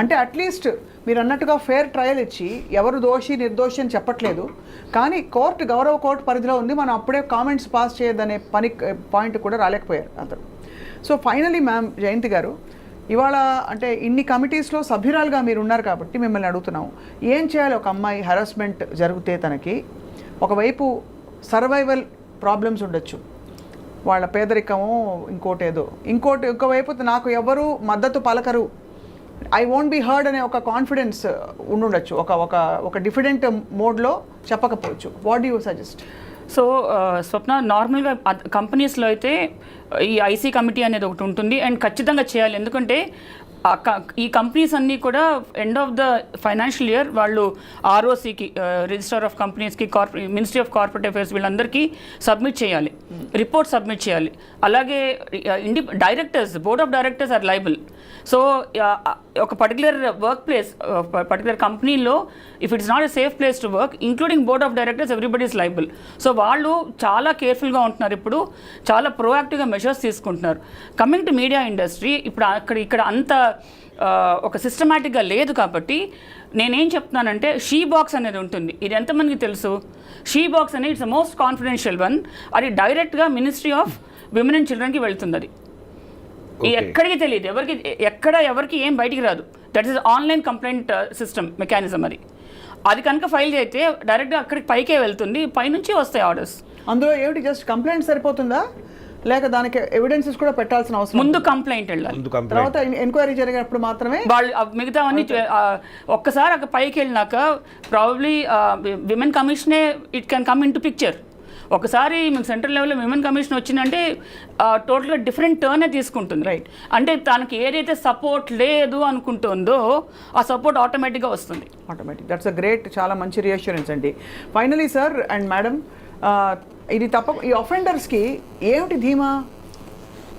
అంటే అట్లీస్ట్ మీరు అన్నట్టుగా ఫేర్ ట్రయల్ ఇచ్చి ఎవరు దోషి నిర్దోషి అని చెప్పట్లేదు, కానీ గౌరవ కోర్టు పరిధిలో ఉంది, మనం అప్పుడే కామెంట్స్ పాస్ చేయొద్దనే పాయింట్ కూడా రాలేకపోయారు అందరూ. సో ఫైనలీ మ్యామ్ జయంతి గారు, ఇవాళ అంటే ఇన్ని కమిటీస్లో సభ్యురాలుగా మీరు ఉన్నారు కాబట్టి మిమ్మల్ని అడుగుతున్నాం, ఏం చేయాలి ఒక అమ్మాయి హెరాస్మెంట్ జరిగితే? తనకి ఒకవైపు సర్వైవల్ ప్రాబ్లమ్స్ ఉండొచ్చు, వాళ్ళ పేదరికము ఇంకోవైపు నాకు ఎవరు మద్దతు పలకరు, ఐ వోంట్ బి హర్డ్ అనే ఒక కాన్ఫిడెన్స్ ఉండుండొచ్చు, ఒక డిఫరెంట్ మోడ్లో చెప్పకపోవచ్చు. What do you suggest? So Swapna, నార్మల్గా కంపెనీస్లో అయితే ఈ ఐసీ కమిటీ అనేది ఒకటి ఉంటుంది అండ్ ఖచ్చితంగా చేయాలి. ఎందుకంటే ఈ కంపెనీస్ అన్నీ కూడా end of the financial year వాళ్ళు ఆర్ఓసికి, రిజిస్టర్ ఆఫ్ కంపెనీస్కి, మినిస్ట్రీ ఆఫ్ కార్పొరేట్ అఫైర్స్ వీళ్ళందరికీ సబ్మిట్ చేయాలి, రిపోర్ట్ సబ్మిట్ చేయాలి. అలాగే directors, board of directors are liable. So ఒక పర్టికులర్ వర్క్ ప్లేస్, పర్టికులర్ కంపెనీలో if it's not a safe place to work, including board of directors, everybody is liable. So వాళ్ళు చాలా కేర్ఫుల్గా ఉంటున్నారు, ఇప్పుడు చాలా ప్రోయాక్టివ్గా మెషర్స్ తీసుకుంటున్నారు. కమింగ్ టు మీడియా ఇండస్ట్రీ, ఇప్పుడు ఇక్కడ అంత ఒక సిస్టమాటిక్గా లేదు కాబట్టి నేనేం చెప్తున్నానంటే షీ బాక్స్ అనేది ఉంటుంది. ఇది ఎంతమందికి తెలుసు? షీ బాక్స్ అనేది it's the most confidential one. అది డైరెక్ట్గా మినిస్ట్రీ ఆఫ్ విమెన్ అండ్ చిల్డ్రన్కి వెళ్తుంది. అది ఎక్కడికి తెలియదు, ఎవరికి ఏం బయటికి రాదు. That is online complaint system mechanism. అది కనుక ఫైల్ చేస్తే డైరెక్ట్గా అక్కడికి పైకే వెళ్తుంది, పైనుంచి వస్తాయి ఆర్డర్స్. అందులో ఏమిటి జస్ట్ కంప్లైంట్ సరిపోతుందా, లేక దానికి ఎవిడెన్సెస్ కూడా పెట్టాల్సిన అవసరం? ముందు కంప్లైంట్ వెళ్ళాలి, తర్వాత ఎంక్వైరీ జరిగినప్పుడు మాత్రమే వాళ్ళు మిగతావన్నీ. ఒక్కసారి అక్కడ పైకి వెళ్ళినాక ప్రాబబ్లీ విమెన్ కమిషనే it can come into picture. ఒకసారి మీకు సెంట్రల్ లెవెల్లో విమెన్ కమిషన్ వచ్చిందంటే టోటల్గా డిఫరెంట్ టర్నే తీసుకుంటుంది. రైట్, అంటే తనకి ఏదైతే సపోర్ట్ లేదు అనుకుంటుందో ఆ సపోర్ట్ ఆటోమేటిక్గా వస్తుంది. దట్స్ అ గ్రేట్, చాలా మంచి రియాష్యూరెన్స్ అండి. ఫైనలీ సార్ అండ్ మేడం, ఇది ఈ అఫెండర్స్కి ఏమిటి ధీమా?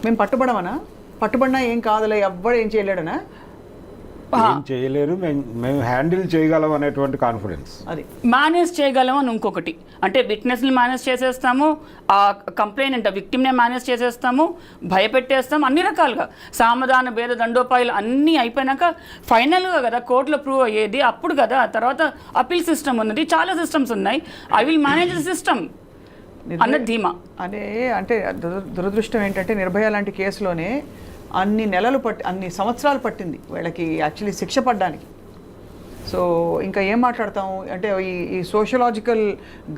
మేము పట్టుబడమనా? పట్టుబడినా ఏం కాదులే, ఎవ్వడు ఏం చేయలేడనా? ఏం చేయలేరు, మేము హ్యాండిల్ చేయగలం అనేటువంటి కాన్ఫిడెన్స్. అది మేనేజ్ చేయగలం అని ఇంకొకటి, అంటే విట్నెస్ని మేనేజ్ చేసేస్తాము, ఆ కంప్లైంట్ విక్టిమ్నే మేనేజ్ చేసేస్తాము, భయపెట్టేస్తాము, అన్ని రకాలుగా సామధాన భేద దండోపాయాలు అన్నీ అయిపోయినాక ఫైనల్గా కదా కోర్టులో ప్రూవ్ అయ్యేది, అప్పుడు కదా తర్వాత అపీల్ సిస్టమ్ ఉన్నది, చాలా సిస్టమ్స్ ఉన్నాయి. I will manage the system అన్నది ధీమా. అంటే దురదృష్టం ఏంటంటే నిర్భయ లాంటి కేసులోనే అన్ని సంవత్సరాలు పట్టింది వీళ్ళకి యాక్చువల్లీ శిక్ష పడ్డానికి. సో ఇంకా ఏం మాట్లాడతాం అంటే ఈ సోషలాజికల్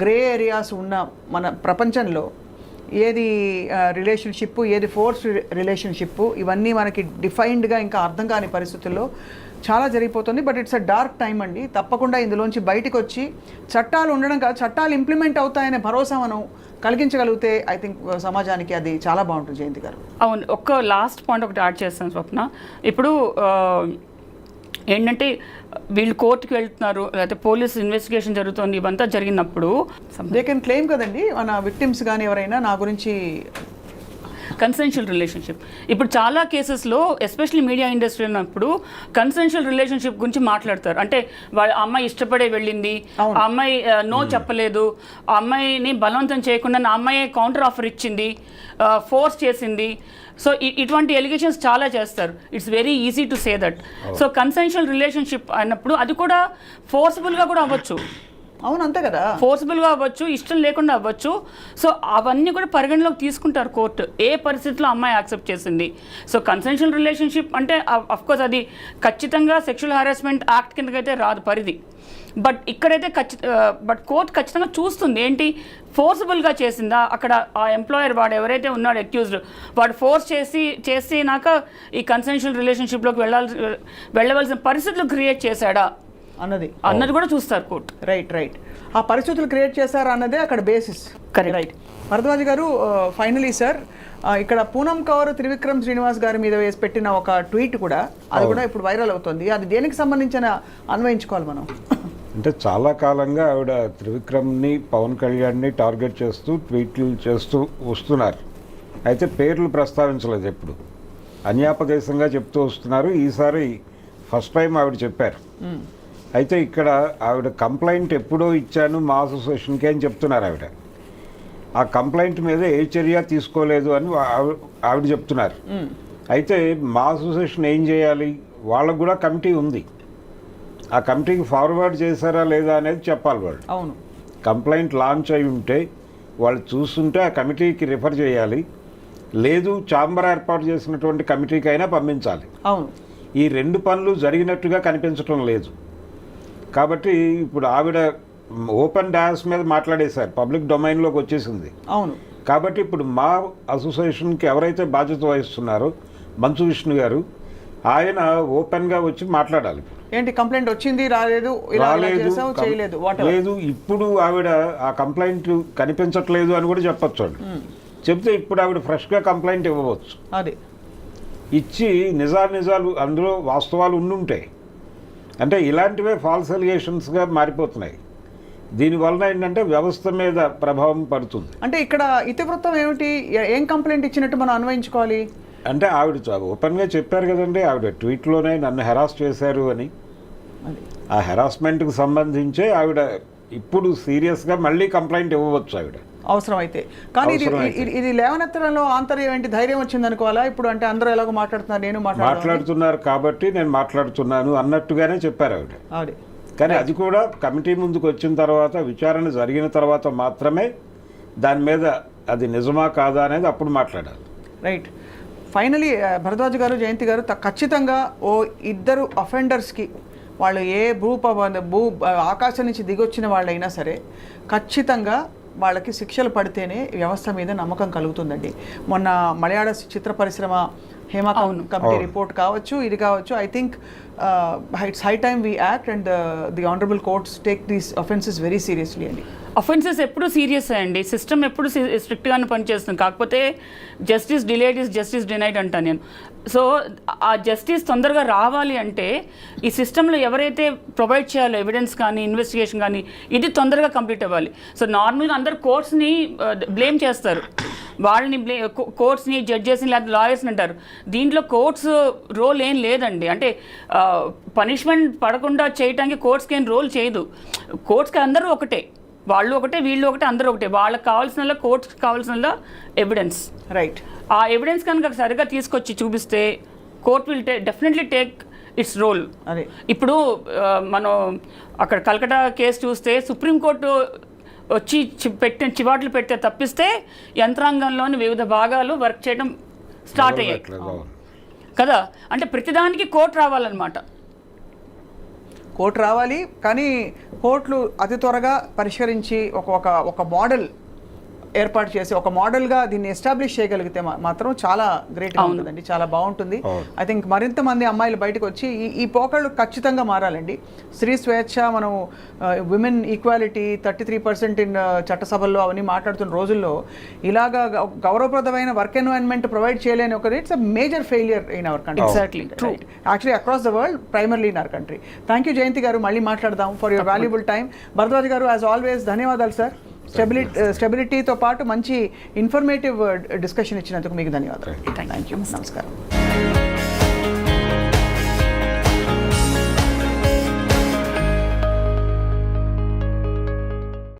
గ్రే ఏరియాస్ ఉన్న మన ప్రపంచంలో ఏది రిలేషన్షిప్, ఏది ఫోర్స్ రిలేషన్షిప్, ఇవన్నీ మనకి డిఫైన్డ్గా ఇంకా అర్థం కాని పరిస్థితుల్లో చాలా జరిగిపోతుంది. But it's a dark time అండి. తప్పకుండా ఇందులోంచి బయటకు వచ్చి చట్టాలు ఉండడం కాదు, చట్టాలు ఇంప్లిమెంట్ అవుతాయనే భరోసా మనం కలిగించగలిగితే ఐ థింక్ సమాజానికి అది చాలా బాగుంటుంది. జయంతి గారు, అవును, ఒక్క లాస్ట్ పాయింట్ ఒకటి యాడ్ చేస్తాను స్వప్న. ఇప్పుడు ఏంటంటే వీళ్ళు కోర్టుకి వెళ్తున్నారు, లేకపోతే పోలీస్ ఇన్వెస్టిగేషన్ జరుగుతుంది, ఇవంతా జరిగినప్పుడు దే కెన్ క్లెయిమ్ కదండి మన విక్టిమ్స్ కానీ ఎవరైనా నా గురించి కన్సెన్షువల్ రిలేషన్షిప్. ఇప్పుడు చాలా కేసెస్లో ఎస్పెషల్లీ మీడియా ఇండస్ట్రీ ఉన్నప్పుడు కన్సెన్షువల్ రిలేషన్షిప్ గురించి మాట్లాడతారు. అంటే వాళ్ళ అమ్మాయి ఇష్టపడే వెళ్ళింది, ఆ అమ్మాయి నో చెప్పలేదు, ఆ అమ్మాయిని బలవంతం చేయకుండా నా అమ్మాయి కౌంటర్ ఆఫర్ ఇచ్చింది, ఫోర్స్ చేసింది. సో ఇటువంటి ఎలిగేషన్స్ చాలా చేస్తారు. It's very easy to say that. So consensual relationship అన్నప్పుడు అది కూడా ఫోర్స్ఫుల్గా కూడా అవ్వచ్చు. అవును, అంతే కదా, ఫోర్స్ఫుల్గా అవ్వచ్చు, ఇష్టం లేకుండా అవ్వచ్చు. సో అవన్నీ కూడా పరిగణలోకి తీసుకుంటారు కోర్టు, ఏ పరిస్థితిలో అమ్మాయి యాక్సెప్ట్ చేసింది. సో కన్సెన్షువల్ రిలేషన్షిప్ అంటే అఫ్కోర్స్ అది ఖచ్చితంగా సెక్షువల్ హారాస్మెంట్ యాక్ట్ కిందకైతే రాదు పరిధి. బట్ ఇక్కడైతే బట్ కోర్టు ఖచ్చితంగా చూస్తుంది ఏంటి ఫోర్స్ఫుల్గా చేసిందా, అక్కడ ఆ ఎంప్లాయర్ వాడు ఎవరైతే ఉన్నాడో అక్యూజ్డ్ వాడు ఫోర్స్ చేసినాక ఈ కన్సెన్షువల్ రిలేషన్షిప్లోకి వెళ్ళవలసిన పరిస్థితులు క్రియేట్ చేశాడా అన్నది కూడా చూస్తారు కోర్టు. రైట్ ఆ పరిస్థితులు క్రియేట్ చేశారా అన్నదే అక్కడ బేసిస్. రైట్ భరద్వాజ్ గారు, ఫైనలీ సార్, ఇక్కడ పూనం కౌర్ త్రివిక్రమ్ శ్రీనివాస్ గారి మీద వేసి పెట్టిన ఒక ట్వీట్ కూడా అది కూడా ఇప్పుడు వైరల్ అవుతుంది. అది దేనికి సంబంధించిన అన్వయించుకోవాలి మనం? అంటే చాలా కాలంగా ఆవిడ త్రివిక్రమ్ని పవన్ కళ్యాణ్ని టార్గెట్ చేస్తూ ట్వీట్లు చేస్తూ వస్తున్నారు. అయితే పేర్లు ప్రస్తావించలేదు, ఎప్పుడు అన్యాపదేశంగా చెప్తూ వస్తున్నారు. ఈసారి ఫస్ట్ టైం ఆవిడ చెప్పారు. అయితే ఇక్కడ ఆవిడ కంప్లైంట్ ఎప్పుడో ఇచ్చాను మా అసోసియేషన్కి అని చెప్తున్నారు ఆవిడ. ఆ కంప్లైంట్ మీద ఏ చర్య తీసుకోలేదు అని ఆవిడ చెప్తున్నారు. అయితే మా అసోసియేషన్ ఏం చేయాలి? వాళ్ళకు కూడా కమిటీ ఉంది, ఆ కమిటీకి ఫార్వర్డ్ చేశారా లేదా అనేది చెప్పాలి వాళ్ళు. అవును, కంప్లైంట్ లాంచ్ అయి ఉంటే వాళ్ళు చూస్తుంటే ఆ కమిటీకి రిఫర్ చేయాలి, లేదు ఛాంబర్ ఏర్పాటు చేసినటువంటి కమిటీకి అయినా పంపించాలి. అవును, ఈ రెండు పనులు జరిగినట్టుగా కనిపించడం లేదు. కాబట్టి ఇప్పుడు ఆవిడ ఓపెన్ డాన్స్ మీద మాట్లాడేశారు, పబ్లిక్ డొమైన్లోకి వచ్చేసింది. అవును, కాబట్టి ఇప్పుడు మా అసోసియేషన్కి ఎవరైతే బాధ్యత వహిస్తున్నారో మంచు విష్ణు గారు, ఆయన ఓపెన్గా వచ్చి మాట్లాడాలి. ఏంటి కంప్లైంట్ వచ్చింది, రాలేదు, లేదు, ఇప్పుడు ఆవిడ ఆ కంప్లైంట్ కనిపించట్లేదు అని కూడా చెప్పచ్చు. చెప్తే ఇప్పుడు ఆవిడ ఫ్రెష్గా కంప్లైంట్ ఇవ్వవచ్చు. అది ఇచ్చి నిజాలు అందులో వాస్తవాలు ఉండుంటాయి. అంటే ఇలాంటివే ఫాల్స్ ఎలిగేషన్స్గా మారిపోతున్నాయి. దీనివలన ఏంటంటే వ్యవస్థ మీద ప్రభావం పడుతుంది. అంటే ఇక్కడ ఇతివృత్తం ఏమిటి, ఏం కంప్లైంట్ ఇచ్చినట్టు మనం అన్వయించుకోవాలి? అంటే ఆవిడ ఓపెన్గా చెప్పారు కదండి, ఆవిడ ట్వీట్లోనే నన్ను హెరాస్ చేశారు అని. ఆ హెరాస్మెంట్కి సంబంధించే ఆవిడ ఇప్పుడు సీరియస్గా మళ్ళీ కంప్లైంట్ ఇవ్వవచ్చు ఆవిడ అవసరం అయితే. కానీ ఇది లేవనెత్తడంలో ఆంతర్యం ఏంటి, ధైర్యం వచ్చింది అనుకోవాలా ఇప్పుడు? అంటే అందరూ ఎలాగో మాట్లాడుతున్నారు, నేను మాట్లాడుతున్నారు కాబట్టి నేను మాట్లాడుతున్నాను అన్నట్టుగానే చెప్పారు ఆవిడ. కానీ అది కూడా కమిటీ ముందుకు వచ్చిన తర్వాత, విచారణ జరిగిన తర్వాత మాత్రమే దాని మీద అది నిజమా కాదా అనేది అప్పుడు మాట్లాడాలి. రైట్. ఫైనలీ భరద్వాజ్ గారు, జయంతి గారు, ఖచ్చితంగా ఇద్దరు అఫెండర్స్కి వాళ్ళు ఏ ఆకాశం నుంచి దిగొచ్చిన వాళ్ళైనా సరే ఖచ్చితంగా వాళ్ళకి శిక్షలు పడితేనే వ్యవస్థ మీద నమ్మకం కలుగుతుందండి. మొన్న మలయాళ చిత్ర పరిశ్రమ హేమ కమిటీ రిపోర్ట్ కావచ్చు, ఇది కావచ్చు, I think it's high time we act and the honourable courts take these offences very seriously అండి. అఫెన్సెస్ ఎప్పుడు సీరియస్ అండి, సిస్టమ్ ఎప్పుడు స్ట్రిక్ట్గానే పనిచేస్తుంది. కాకపోతే justice delayed is justice denied అంటాను నేను. సో ఆ జస్టిస్ తొందరగా రావాలి అంటే ఈ సిస్టంలో ఎవరైతే ప్రొవైడ్ చేయాలో ఎవిడెన్స్ కానీ ఇన్వెస్టిగేషన్ కానీ ఇది తొందరగా కంప్లీట్ అవ్వాలి. సో నార్మల్గా అందరు కోర్ట్స్ని బ్లేమ్ చేస్తారు, వాళ్ళని కోర్ట్స్ని జడ్జెస్ని లేదా లాయర్స్ని అంటారు. దీంట్లో కోర్ట్స్ రోల్ ఏం లేదండి. అంటే పనిష్మెంట్ పడకుండా చేయడానికి కోర్ట్స్కి ఏం రోల్ చేయదు. కోర్ట్స్కి అందరూ ఒకటే, వాళ్ళు ఒకటే, వీళ్ళు ఒకటే, అందరూ ఒకటే. వాళ్ళకి కావాల్సిన కోర్ట్స్కి కావాల్సిన ఎవిడెన్స్, రైట్, ఆ ఎవిడెన్స్ కనుక సరిగా తీసుకొచ్చి చూపిస్తే court will definitely take it's role. అదే ఇప్పుడు మనం అక్కడ కల్కటా కేసు చూస్తే సుప్రీంకోర్టు వచ్చి చివాట్లు పెడితే తప్పిస్తే యంత్రాంగంలోని వివిధ భాగాలు వర్క్ చేయడం స్టార్ట్ అయ్యాయి కదా. అంటే ప్రతిదానికి కోర్టు రావాలన్నమాట. కోర్టు రావాలి, కానీ కోర్టులు అతి త్వరగా పరిష్కరించి ఒక మోడల్ ఏర్పాటు చేసి ఒక మోడల్గా దీన్ని ఎస్టాబ్లిష్ చేయగలిగితే మాత్రం చాలా గ్రేట్గా ఉంటుందండి, చాలా బాగుంటుంది. ఐ థింక్ మరింత మంది అమ్మాయిలు బయటకు వచ్చి ఈ పోకళ్ళు ఖచ్చితంగా మారాలండి. స్త్రీ స్వేచ్ఛ, మనం విమెన్ ఈక్వాలిటీ 33% ఇన్ చట్టసభల్లో అవన్నీ మాట్లాడుతున్న రోజుల్లో ఇలాగా గౌరవప్రదమైన వర్క్ ఎన్వైరన్మెంట్ ప్రొవైడ్ చేయలేని ఒకటి it's a major failure in our country. Exactly, true, actually across the world, primarily in our country. Thank you Jayanthi garu, మళ్ళీ మాట్లాడదాం. For your valuable time. Bharadwaj garu, as always ధన్యవాదాలు సార్. స్టెబిలిటీతో పాటు మంచి ఇన్ఫర్మేటివ్ డిస్కషన్ ఇచ్చినందుకు మీకు ధన్యవాదాలు. థ్యాంక్ యూ, నమస్కారం.